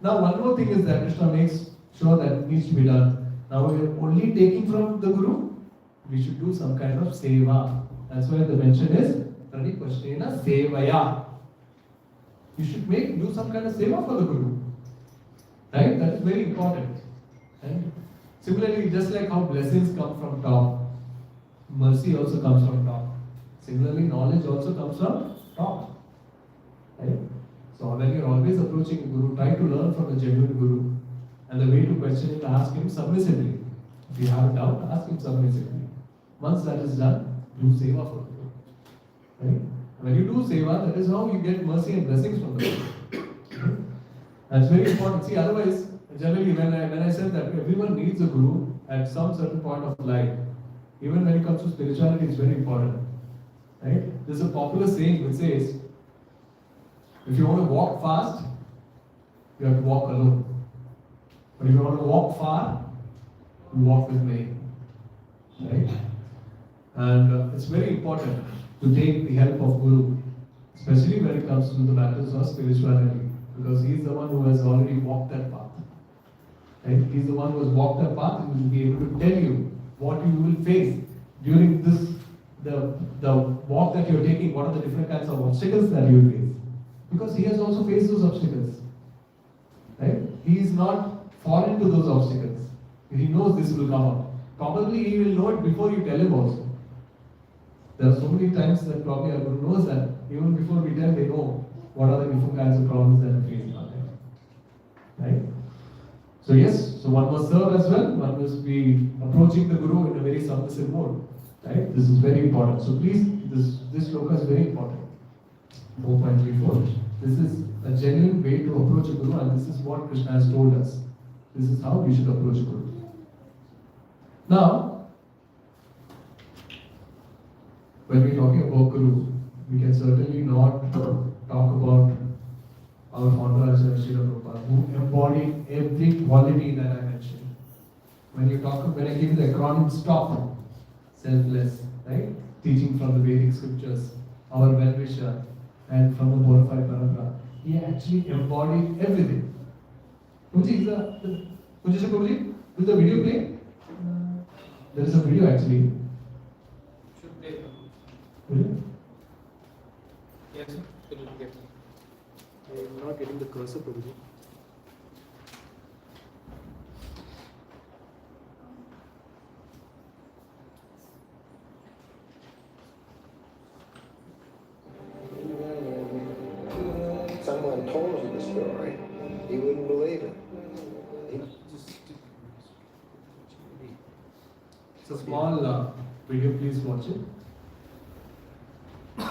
Now one more thing is that Krishna makes sure that it needs to be done. Now we are only taking from the Guru, we should do some kind of seva. That's why the mention is Pranipashnena Sevaya. You should do some kind of seva for the Guru. Right? That is very important. Right? Similarly, just like how blessings come from top, mercy also comes from top. Similarly, knowledge also comes from top. Right? So when you are always approaching a Guru, try to learn from a genuine Guru. And the way to question him, ask him submissively. If you have a doubt, ask him submissively. Once that is done, do seva for the Guru. Right? When you do seva, that is how you get mercy and blessings from the Guru. That's very important. See, otherwise, generally when I said that everyone needs a Guru at some certain point of life, even when it comes to spirituality, it's very important. Right? There's a popular saying which says, if you want to walk fast, you have to walk alone. But if you want to walk far, you walk with me. Right? And it's very important to take the help of Guru, especially when it comes to the matters of spirituality, because he is the one who has already walked that path. Right? He is the one who has walked that path and will be able to tell you what you will face during the walk that you are taking, what are the different kinds of obstacles that you will face. Because he has also faced those obstacles. Right? He is not foreign to those obstacles. He knows this will come up. Probably he will know it before you tell him also. There are so many times that probably our Guru knows that even before we tell, they know what are the different kinds of problems that are facing out there. Right? So yes, so one must serve as well. One must be approaching the Guru in a very submissive mode. Right? This is very important. So please, this shloka is very important. 4.34. This is a genuine way to approach a Guru, and this is what Krishna has told us. This is how we should approach a Guru. Now, when we're talking about Guru, we can certainly not talk about our founder Acharya Srila Prabhupada, who embodied every quality that I mentioned. When I give the acronym STOP, selfless, right? teaching from the Vedic scriptures, our well-wisher, and from the bona fide parampara. He actually embodied everything. Prabhuji, will the video play? There is a video actually. Should play. Will it? Yes, it will get. I am not getting the cursor, Prabhuji. Someone told you the story, you wouldn't believe it. It's a small video, please watch it. A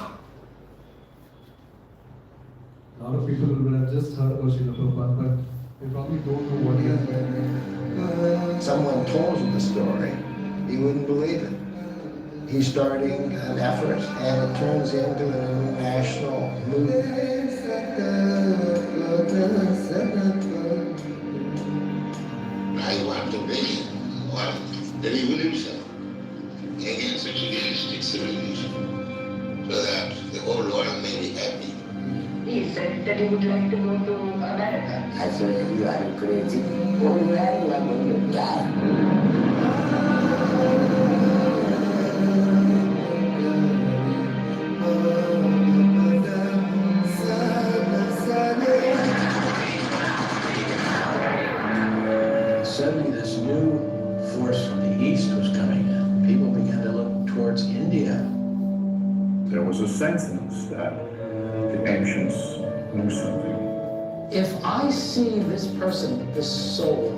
lot of people will have just heard about Srila Prabhupada, but they probably don't know what he is. Someone told you the story, you wouldn't believe it. He's starting an effort, and it turns into an international movement. I want to be one revolution against materialistic civilization, so that the whole world may be happy. He said that he would like to go to America. I said, you are crazy. Oh, well, I'm going to die. Suddenly this new force from the east was coming in. People began to look towards India. There was a sense in us that the ancients knew something. If I see this person, this soul,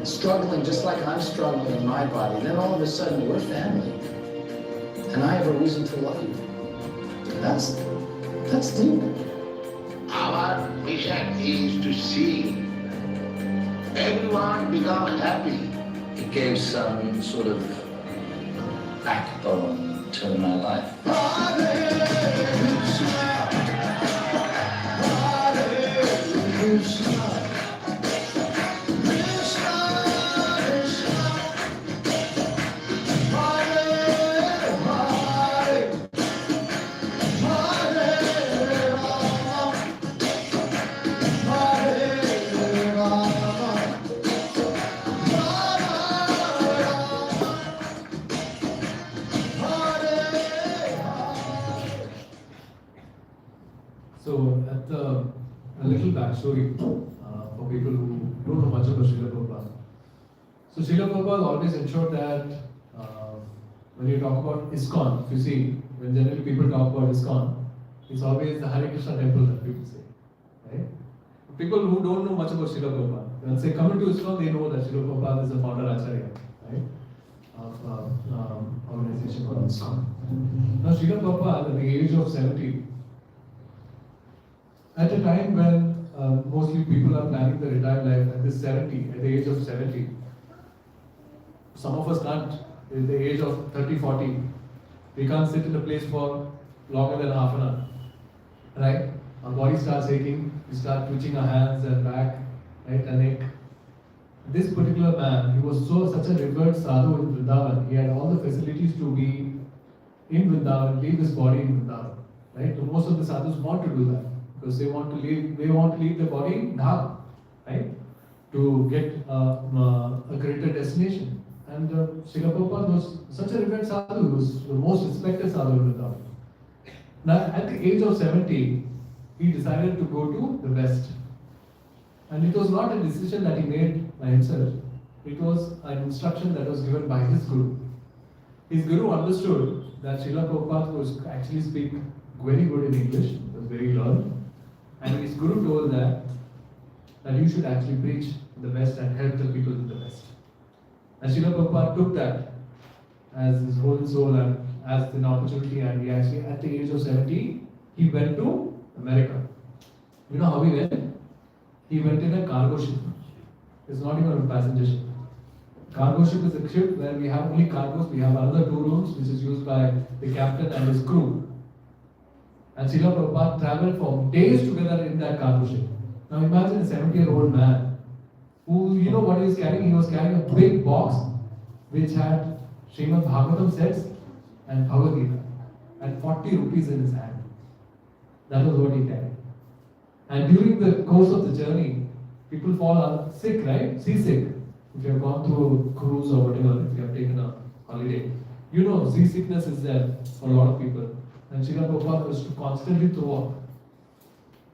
struggling just like I'm struggling in my body, then all of a sudden we're family. And I have a reason to love you. That's deep. Our mission is to see everyone become happy. It gave some sort of backbone to my life. So, a little backstory for people who don't know much about Srila Prabhupada. So, Srila Prabhupada always ensured that when you talk about ISKCON, if you see, when generally people talk about ISKCON, it's always the Hare Krishna temple that people say. Right? People who don't know much about Srila Prabhupada, when they come into ISKCON, they know that Srila Prabhupada is the founder Acharya, right? Of organization called ISKCON. Now, Srila Prabhupada, at the age of 70, at a time when mostly people are planning their retired life at this 70, at the age of 70, some of us can't, at the age of 30, 40, we can't sit in a place for longer than half an hour, right? Our body starts aching, we start twitching our hands and back, right, and neck. This particular man, he was such a revered sadhu in Vrindavan, he had all the facilities to be in Vrindavan, leave his body in Vrindavan, right? So most of the sadhus want to do that. Because they want to leave the body in Dham, right? To get a greater destination. And Srila Prabhupada was such a revered sadhu, he was the most respected sadhu in Vrindavan. Now, at the age of 70, he decided to go to the West. And it was not a decision that he made by himself. It was an instruction that was given by his Guru. His Guru understood that Srila Prabhupada was actually speak very good in English, was very learned. And his Guru told that you should actually preach in the West and help the people in the West. And Srila Prabhupada took that as his whole soul and as an opportunity, and he actually, at the age of 70, he went to America. You know how he went? He went in a cargo ship. It's not even a passenger ship. Cargo ship is a ship where we have only cargoes, we have another 2 rooms which is used by the captain and his crew. And Srila Prabhupada traveled for days together in that cargo ship. Now imagine a 70-year-old man who, you know what he was carrying? He was carrying a big box which had Srimad Bhagavatam sets and Bhagavad Gita and 40 rupees in his hand. That was what he carried. And during the course of the journey, people fall sick, right? Seasick. If you have gone through a cruise or whatever, if you have taken a holiday, you know seasickness is there for a lot of people. And Srila Prabhupada was to constantly throw up.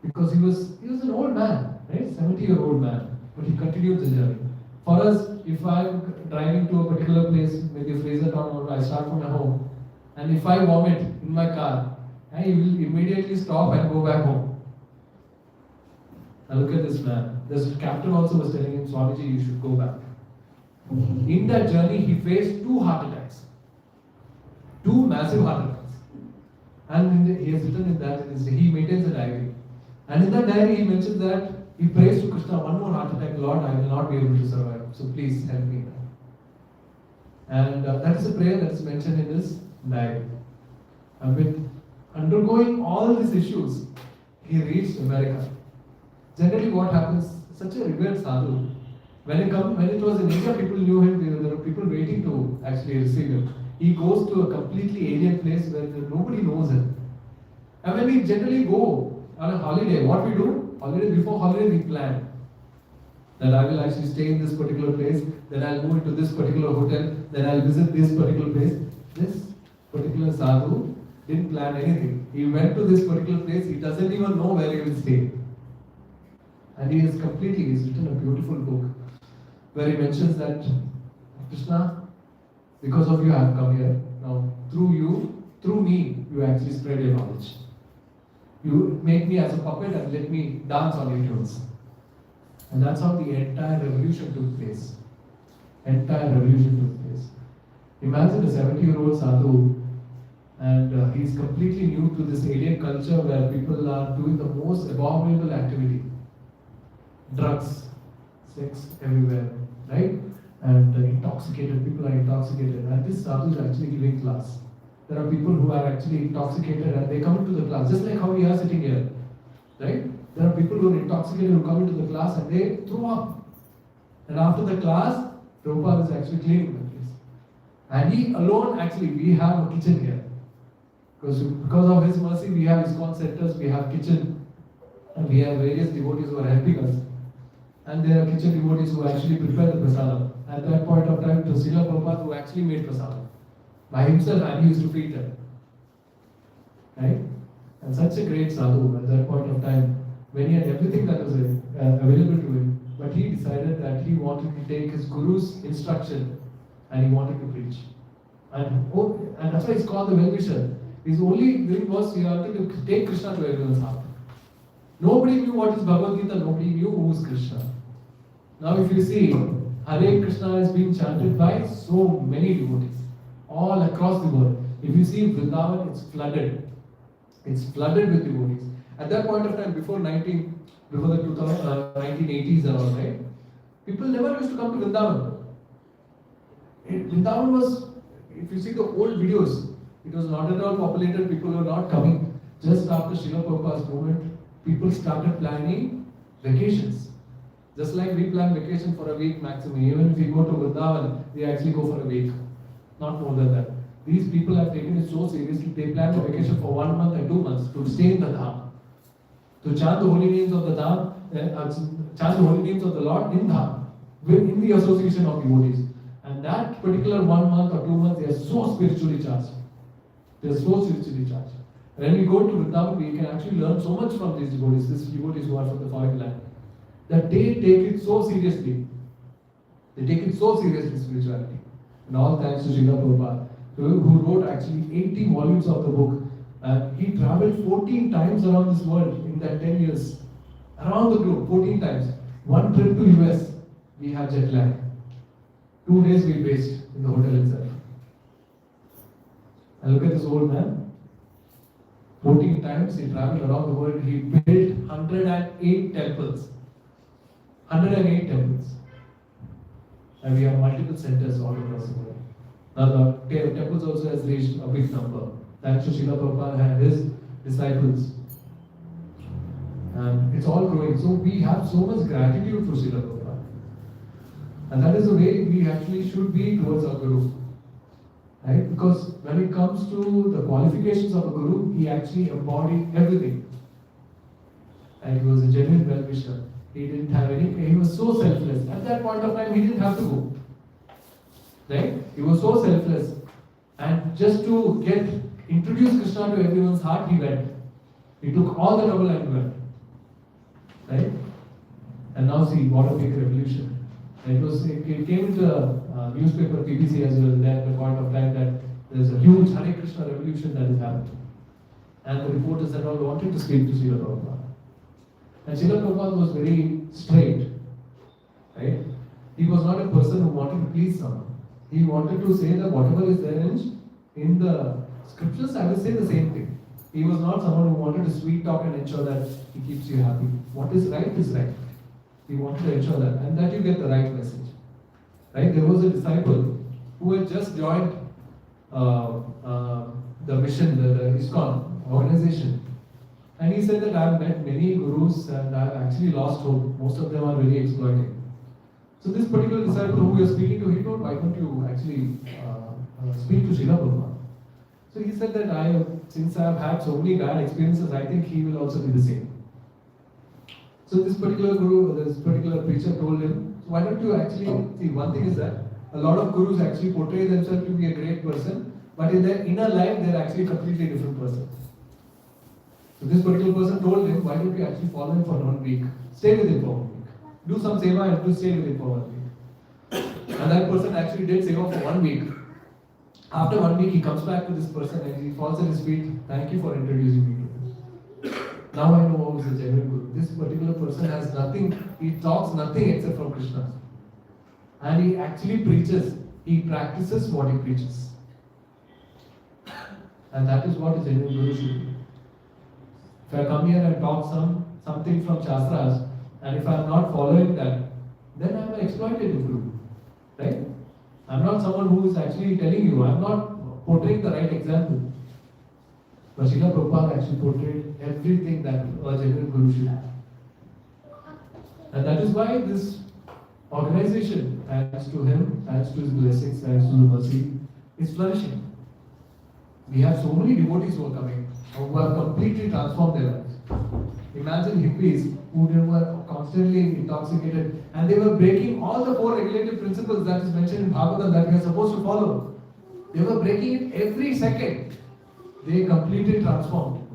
Because he was an old man, right? 70-year-old man. But he continued the journey. For us, if I'm driving to a particular place, maybe Fraser Town, or I start from my home, and if I vomit in my car, I will immediately stop and go back home. Now look at this man. This captain also was telling him, Swamiji, you should go back. In that journey, he faced 2 heart attacks. 2 massive heart attacks. And he has written in that, he maintains a diary. And in that diary, he mentions that he prays to Krishna, one more heart attack, Lord, I will not be able to survive. So please help me. And that is a prayer that is mentioned in his diary. And with undergoing all these issues, he reached America. Generally, what happens, such a revered sadhu, when it was in India, people knew him, there were people waiting to actually receive him. He goes to a completely alien place where nobody knows him. And when we generally go on a holiday, what we do? Before holiday, we plan that I will actually stay in this particular place, then I'll move into this particular hotel, then I'll visit this particular place. This particular sadhu didn't plan anything. He went to this particular place, he doesn't even know where he will stay. And he's written a beautiful book where he mentions that Krishna, because of you I have come here. Now, through me, you actually spread your knowledge. You make me as a puppet and let me dance on your tunes. And that's how the entire revolution took place. Imagine a 70-year-old sadhu, and he's completely new to this alien culture where people are doing the most abominable activity. Drugs, sex everywhere, right? And intoxicated, people are intoxicated. And this sadhu is actually giving class. There are people who are actually intoxicated and they come into the class, just like how we are sitting here, right? There are people who are intoxicated who come into the class and they throw up. And after the class, Prabhupada is actually cleaning the place. And he alone, actually, we have a kitchen here. Because of his mercy, we have ISKCON centers, we have kitchen, and we have various devotees who are helping us. And there are kitchen devotees who actually prepare the prasadam. At that point of time, it was Srila Prabhupada who actually made prasadam by himself, and he used to feed them. Right? And such a great sadhu at that point of time, when he had everything that was available to him, but he decided that he wanted to take his guru's instruction and he wanted to preach. And that's why it's called the well-wisher. His only dream was he wanted to take Krishna to everyone's heart. Nobody knew what is Bhagavad Gita, nobody knew who is Krishna. Now if you see, Hare Krishna is being chanted by so many devotees, all across the world. If you see Vrindavan, it's flooded. It's flooded with devotees. At that point of time, before the 1980s and all, right? People never used to come to Vrindavan. Vrindavan was, if you see the old videos, it was not at all populated, people were not coming. Just after Srila Prabhupada's movement, people started planning vacations. Just like we plan vacation for a week maximum. Even if we go to Vrindavan, we actually go for a week. Not more than that. These people have taken it so seriously, they plan a vacation for 1 month and 2 months to stay in the Dham. To chant the holy names of the Dham, chant the holy names of the Lord in Dham, in the association of devotees. And that particular 1 month or 2 months, they are so spiritually charged. They are so spiritually charged. When we go to Vrindavan, we can actually learn so much from these devotees who are from the foreign land. That they take it so seriously. They take it so seriously, spirituality. And all thanks to Srila Prabhupada, who wrote actually 80 volumes of the book. And he traveled 14 times around this world in that 10 years. Around the globe, 14 times. One trip to US, we have jet lag. 2 days we based in the hotel itself. And look at this old man. 14 times he traveled around the world. He built 108 temples. 108 temples. And we have multiple centers all across the world. Now the temples also has reached a big number. Thanks to Srila Prabhupada and his disciples. And it's all growing. So we have so much gratitude for Srila Prabhupada. And that is the way we actually should be towards our Guru. Right? Because when it comes to the qualifications of a guru, he actually embodied everything. And he was a genuine well-wisher. He didn't have any, he was so selfless. At that point of time, he didn't have to go. Right? He was so selfless. And just to introduce Krishna to everyone's heart, he went. He took all the trouble and went. Right? And now see, what a big revolution. It came into the newspaper IBC as well at the point of time that there's a huge Hare Krishna revolution that is happening. And the reporters and all wanted to speak to Srila Prabhupada. And Srila Prabhupada was very straight. Right? He was not a person who wanted to please someone. He wanted to say that whatever is there in the scriptures, I will say the same thing. He was not someone who wanted to sweet talk and ensure that he keeps you happy. What is right is right. He wanted to ensure that, and that you get the right message. Right? There was a disciple who had just joined the mission, the ISKCON organization. And he said that I've met many gurus and I've actually lost hope. Most of them are very exploiting. So this particular disciple who we are speaking to, he told, why don't you actually speak to Srila Prabhupada? So he said that since I have had so many bad experiences, I think he will also be the same. So this particular guru, this particular preacher told him, why don't you actually, see, one thing is that a lot of gurus actually portray themselves to be a great person, but in their inner life, they're actually a completely different person. So this particular person told him, why don't you actually follow him for 1 week? Stay with him for 1 week. Do some seva and do stay with him for 1 week. And that person actually did seva for 1 week. After 1 week, he comes back to this person and he falls at his feet. Thank you for introducing me to this. Now I know who is a genuine guru. This particular person has nothing, he talks nothing except from Krishna. And he actually preaches, he practices what he preaches. And that is what a genuine guru should do. If I come here and talk something from Shastras, and if I am not following that, then I am an exploitative guru. Right? I am not someone who is actually telling you, I am not portraying the right example. But Srila Prabhupada actually portrayed everything that a genuine guru should have. And that is why this organization, thanks to him, thanks to his blessings, thanks to the mercy, is flourishing. We have so many devotees who are coming, who have completely transformed their lives. Imagine hippies who were constantly intoxicated and they were breaking all the 4 regulative principles that is mentioned in Bhagavatam that we are supposed to follow. They were breaking it every second. They completely transformed.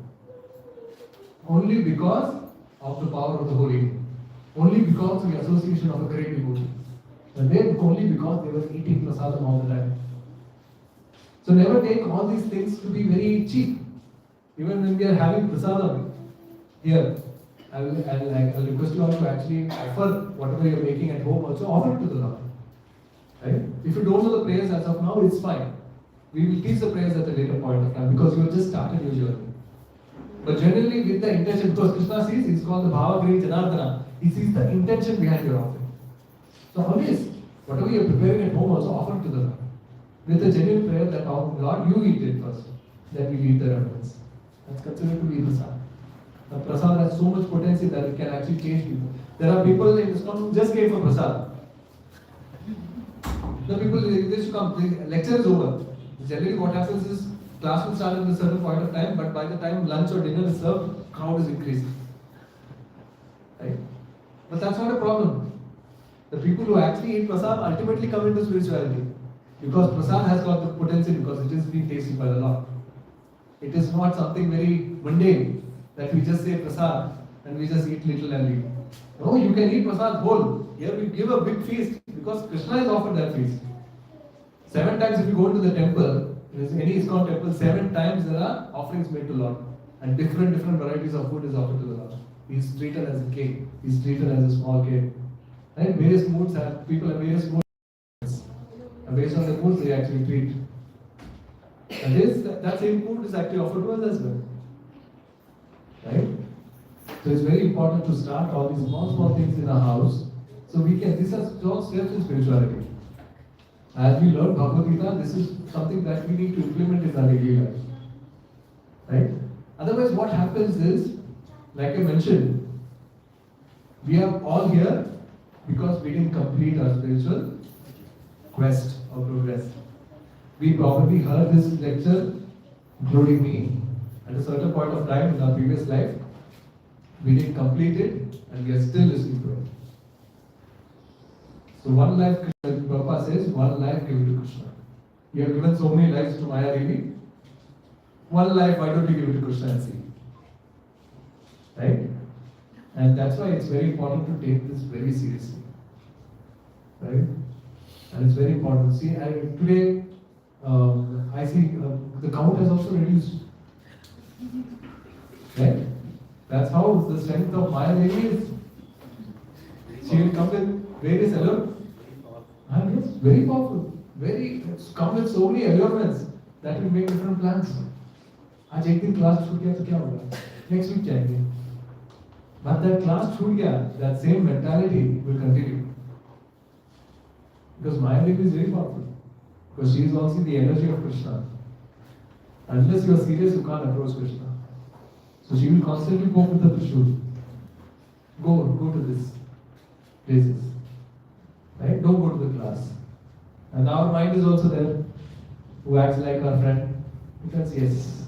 Only because of the power of the Holy Name. Only because of the association of a great devotee. And then only because they were eating prasadam all the time. So never take all these things to be very cheap. Even when we are having prasadam here, I'll request you all to actually offer whatever you are making at home, also offer it to the Lord. Right? If you don't know the prayers as of now, it's fine. We will teach the prayers at a later point of time because you have just started your journey. But generally with the intention, because Krishna sees, it's called the Bhava Gri Janardana. He sees the intention behind your offering. So always, whatever you are preparing at home, also offer it to the Lord. With a genuine prayer that, oh Lord, you eat it first. Then we eat the remnants. That's considered to be prasad. The prasad has so much potency that it can actually change people. There are people in ISKCON who just came for prasad. The people, they used to come, the lecture is over. Generally what happens is, class will start at a certain point of time, but by the time lunch or dinner is served, crowd is increasing. Right? But that's not a problem. The people who actually eat prasad ultimately come into spirituality. Because prasad has got the potency because it is being tasted by the Lord. It is not something very mundane that we just say prasad and we just eat little and leave. No, you can eat prasad whole. Here we give a big feast because Krishna has offered that feast. 7 times if you go into the temple, in any ISKCON temple, 7 times there are offerings made to Lord. And different varieties of food is offered to the Lord. He is treated as a cake. He is treated as a small cake. Right? Various moods have, people have various moods. And based on the moods they actually treat. And that same food is actually offered to us as well. Right? So it's very important to start all these small things in our house. So we can, these are small steps in spirituality. As we learn Bhagavad Gita, this is something that we need to implement in our daily life. Right? Otherwise what happens is, like I mentioned, we are all here because we didn't complete our spiritual quest or progress. we probably heard this lecture, including me, at a certain point of time in our previous life. We didn't complete it and we are still listening to it. So one life, Prabhupada says, one life give it to Krishna. You have given so many lives to Maya Devi. One life, why don't you give it to Krishna and see? Right? And that's why it's very important to take this very seriously. Right? And it's very important. See, today, I see the count has also reduced. Right? That's how the strength of Maya Devi is. She will come with various allurements. Yes, very powerful. It's come with so many allurements that will make different plans. आज एक दिन class छूट गया तो क्या होगा? Next week जाएंगे. But that class छूट गया, that same mentality will continue. Because Maya Devi is very powerful. Because she is also the energy of Krishna. Unless you are serious, you can't approach Krishna. So she will constantly go with the Trishul. Go to this places. Right? Don't go to the class. And our mind is also there, who acts like our friend. Because yes,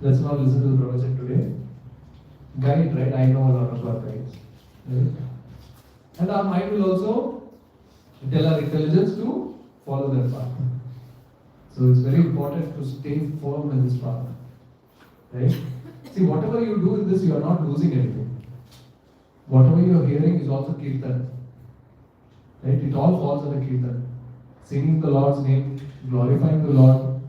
let's not listen to the professor today. Guide, right? I know a lot about guides. Right? And our mind will also tell our intelligence to follow that path. So it's very important to stay firm in this path. Right? See, whatever you do in this, you are not losing anything. Whatever you are hearing is also kirtan. Right? It all falls under kirtan. Singing the Lord's name, glorifying the Lord,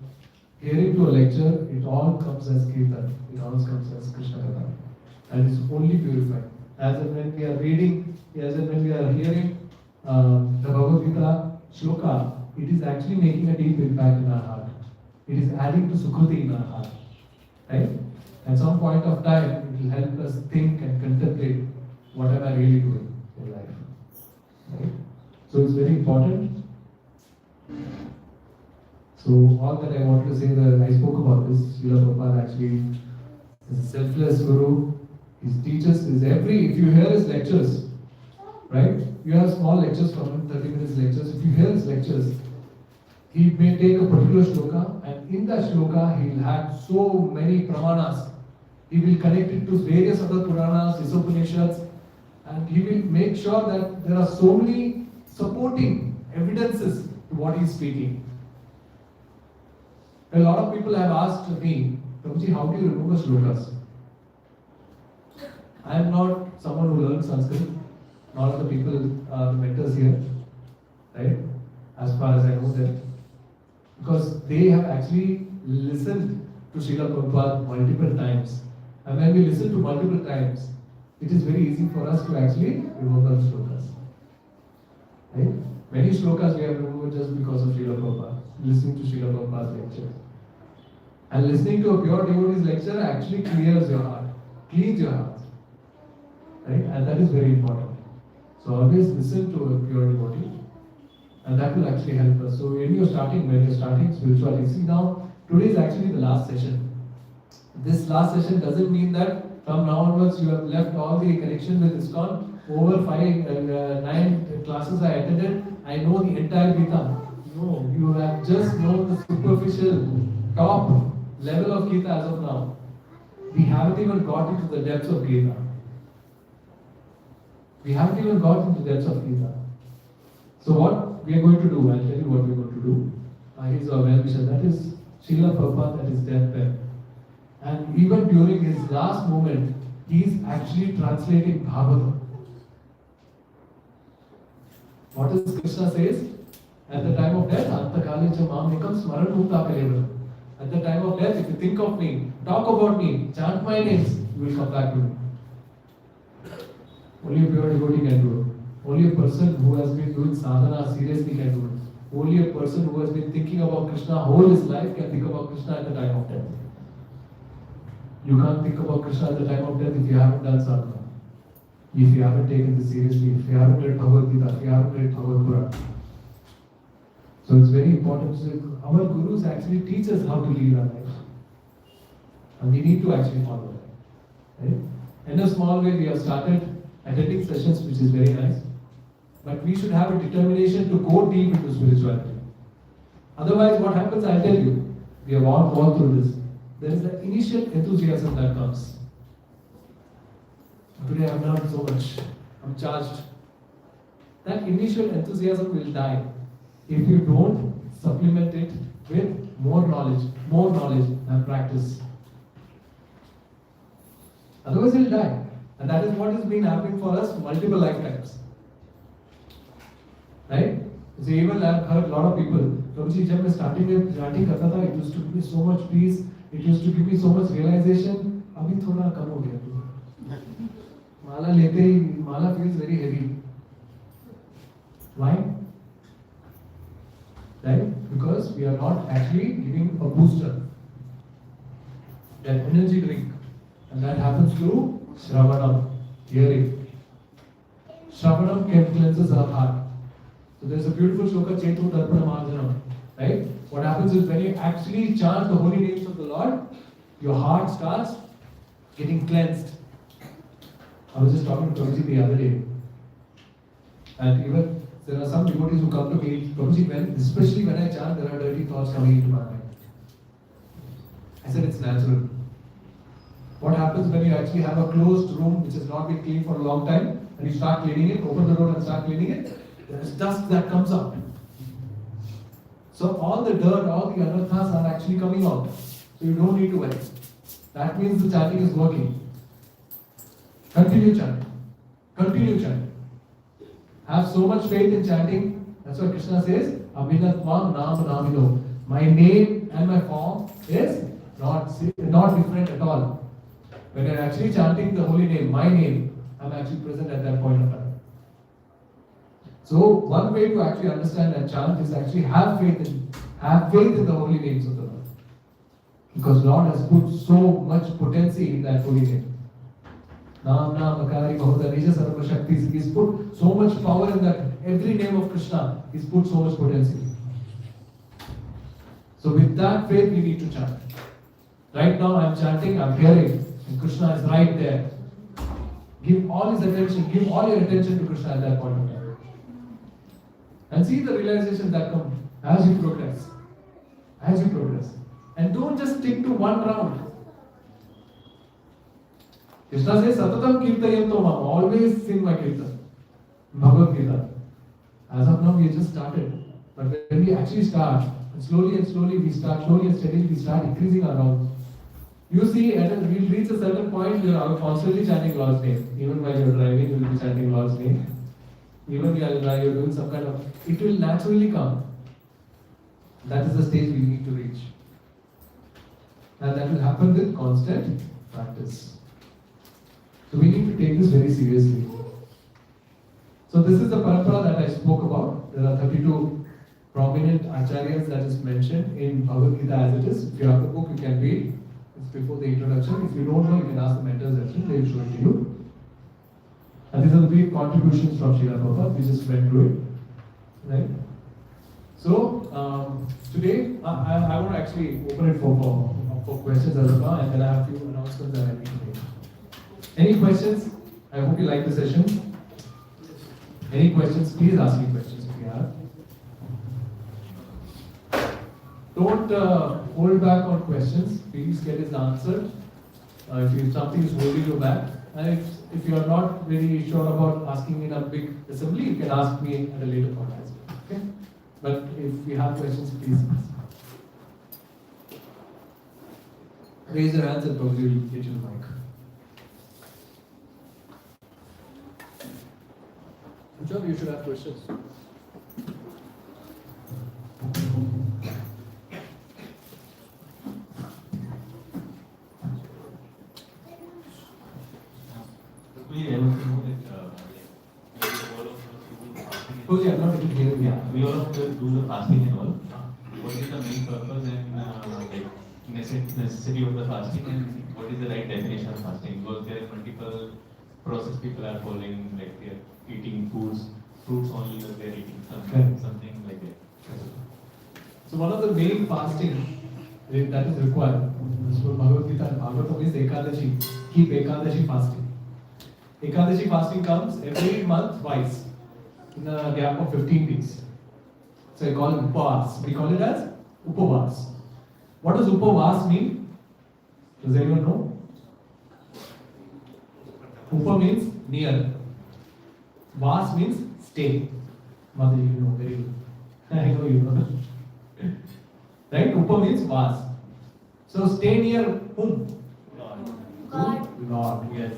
hearing to a lecture, it all comes as kirtan. It all comes as Krishna Katha. And it's only purifying. As and when we are reading, as and when we are hearing the Bhagavad Gita shloka, it is actually making a deep impact in our heart. It is adding to Sukruti in our heart. Right? At some point of time, it will help us think and contemplate what am I really doing in life. Right? So it's very important. So all that I wanted to say that I spoke about this, Srila Prabhupada actually is a selfless guru. His teachers is if you hear his lectures, right? You have small lectures from him, 30 minutes lectures. If you hear his lectures, he may take a particular shloka, and in that shloka he will have so many pramanas. He will connect it to various other Puranas, Upanishads, and he will make sure that there are so many supporting evidences to what he is speaking. A lot of people have asked me, Prabhuji, how do you remember shlokas? I am not someone who learns Sanskrit. None of the people are the mentors here, right? As far as I know them. Because they have actually listened to Srila Prabhupada multiple times. And when we listen to multiple times, it is very easy for us to actually remember the shlokas. Right? Many shlokas we have remembered just because of Srila Prabhupada, listening to Srila Prabhupada's lecture. And listening to a pure devotee's lecture actually clears your heart, cleans your heart. Right? And that is very important. So always listen to a pure devotee, and that will actually help us. So when you're starting spirituality, see now, today is actually the last session. This last session doesn't mean that from now onwards you have left all the connection with ISKCON. Over 9 classes I attended, I know the entire Gita. No, you have just known the superficial, top level of Gita as of now. We haven't even got into the depths of Gita. We haven't even got into the depths of Gita. So what we are going to do, I'll tell you what we are going to do. He's our well-wisher, that is Srila Prabhupada at his deathbed. And even during his last moment, he is actually translating Bhagavatam. What does Krishna says? At the time of death, Antakale cha mam ekam smaran mukta kaleva. At the time of death, if you think of me, talk about me, chant my names, you will come back to me. Only a pure devotee can do it. Only a person who has been doing sadhana seriously can do it. Only a person who has been thinking about Krishna whole his life can think about Krishna at the time of death. You can't think about Krishna at the time of death if you haven't done sadhana. If you haven't taken this seriously, if you haven't read Bhagavad Gita, if you haven't read Bhagavad Purana. So it's very important. Our gurus actually teach us how to lead our life. And we need to actually follow that. Right? In a small way, we have started attending sessions, which is very nice. But we should have a determination to go deep into spirituality. Otherwise, what happens, I'll tell you. We have all gone through this. There is the initial enthusiasm that comes. Today I have learned so much. I'm charged. That initial enthusiasm will die if you don't supplement it with more knowledge and practice. Otherwise, it will die. And that is what has been happening for us multiple lifetimes. Right? So even I've heard a lot of people, Prabhuji, जब मैं starting में chanting करता था, it used to give me so much peace, it used to give me so much realization. अभी थोड़ा कम हो गया. माला लेते ही माला feels very heavy. Why? Right? Because we are not actually giving a booster, an energy drink, and that happens through Shravanam, hearing. Shravanam can cleanses our heart. So there's a beautiful shloka, Chetu Darpana Mahajanam, right? What happens is when you actually chant the holy names of the Lord, your heart starts getting cleansed. I was just talking to Prabhuji the other day, and even there are some devotees who come to me, Prabhuji, especially when I chant, there are dirty thoughts coming into my mind. I said it's natural. What happens when you actually have a closed room which has not been cleaned for a long time, and you start cleaning it, open the door and start cleaning it? There is dust that comes out. So all the dirt, all the anarthas are actually coming out. So you don't need to worry. That means the chanting is working. Continue chanting. Continue chanting. Have so much faith in chanting. That's why Krishna says, Abhinatvam Nam Namino. My name and my form is not different at all. When you're actually chanting the holy name, my name, I'm actually present at that point of time. So one way to actually understand and chant is actually have faith in the holy names of the Lord. Because Lord has put so much potency in that holy name. Nam Nam Akari Mahoda Nisha Sarva Shakti. He's put so much power in that. Every name of Krishna, He's put so much potency. So with that faith we need to chant. Right now I'm chanting, I'm hearing, and Krishna is right there. Give all his attention, give all your attention to Krishna at that point of time. And see the realization that comes as you progress. As you progress. And don't just stick to one round. Krishna says, Satatam Kirtayam Tomam, always sing my Kirtan. Bhagavad Gita. As of now, we just started. But when we actually start, and slowly we start, slowly and steadily we start increasing our rounds. You see, we'll reach a certain point where I'm constantly chanting Lord's name. Even while you're driving, you'll be chanting Lord's name. Even while you're doing some kind of, it will naturally come. That is the stage we need to reach. And that will happen with constant practice. So we need to take this very seriously. So this is the parampara that I spoke about. There are 32 prominent acharyas that is mentioned in Bhagavad Gita as it is. If you have the book, you can read. It's before the introduction. If you don't know, you can ask the mentors section. They will show it to you. And these are the brief contributions from Srila Prabhupada. We just went through it. Right? So, today, I want to actually open it for questions as of now, and then I have a few announcements that I need to make. Any questions? I hope you like the session. Any questions? Please ask me questions if you have. Don't hold back on questions. Please get it answered. If something is holding you back, and if you are not very sure about asking in a big assembly, you can ask me at a later point as well. Okay? But if you have questions, please ask. Raise your hands and probably we'll get you the mic. I'm sure you should have questions. Oh yeah, not even here. Yeah, we all have to do the fasting and all. What is the main purpose and necessity of the fasting, and what is the right definition of fasting? Because there are multiple process people are following, like they are eating fruits only, or they are eating something like that. So one of the main fasting that is required, this for Bhagavad Gita and Bhagavatam, is Ekadashi. Keep Ekadashi fasting. Ekadashi fasting comes every month twice in a gap of 15 weeks. So I call it upavas. We call it as upavas. What does upavas mean? Does anyone know? Upa means near. Vas means stay. Mother, you know very good. I know you know. Right? Upa means vas. So stay near whom? God. Lord, yes.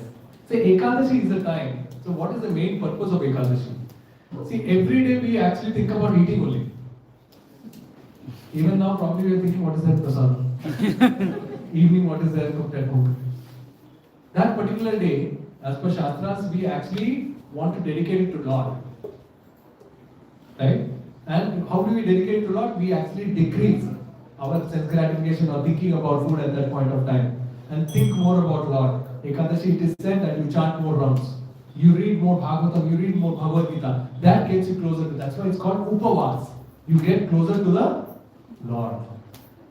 So Ekadashi is the time. So what is the main purpose of Ekadashi? See, every day we actually think about eating only. Even now, probably we are thinking, what is that prasad? Evening, what is there cooked at home? That particular day, as per Shastras, we actually want to dedicate it to Lord. Right? And how do we dedicate it to Lord? We actually decrease our sense gratification or thinking about food at that point of time and think more about Lord. Ekadashi, it is said that you chant more rounds. You read more Bhagavatam, you read more Bhagavad Gita. That gets you closer to. That's why it's called Upavas. You get closer to the Lord.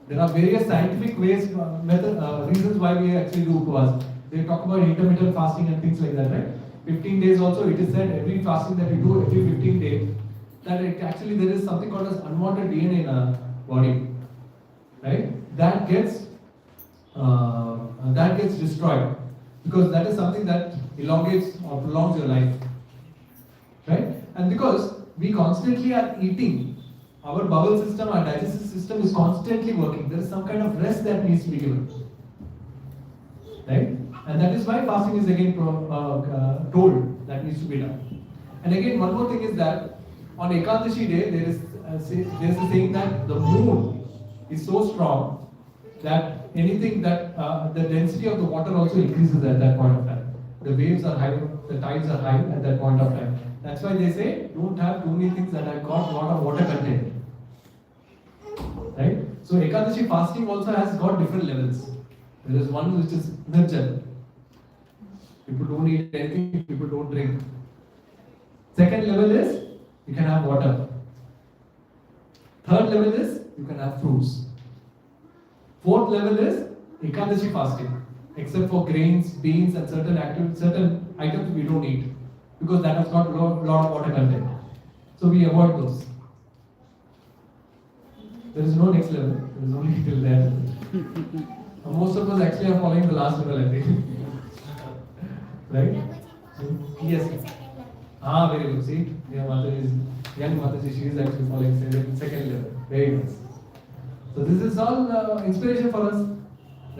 There are various scientific ways, reasons why we actually do Upavas. They talk about intermittent fasting and things like that, right? 15 days also, it is said every fasting that you do every 15 days, that it actually there is something called as unwanted DNA in our body, right? That gets destroyed because that is something that elongates or prolongs your life, right? And because we constantly are eating, our bowel system, our digestive system is constantly working. There is some kind of rest that needs to be given, right? And that is why fasting is again told that needs to be done. And again, one more thing is that on Ekadashi day, there is a saying that the moon is so strong that anything that the density of the water also increases at that point of time. The waves are high, the tides are high at that point of time. That's why they say don't have too many things that have got a lot of water content. Right? So Ekadashi fasting also has got different levels. There is one which is nirjal. People don't eat anything, people don't drink. Second level is you can have water. Third level is you can have fruits. Fourth level is Ekadashi fasting, except for grains, beans, and certain items we don't eat because that has got a lot of water content. So we avoid those. There is no next level. There is only till there. Most of us actually are following the last level, I think. Right? Yes. Ah, very good. See, your mother is young Mataji. She is actually following second level. Very nice. So this is all inspiration for us.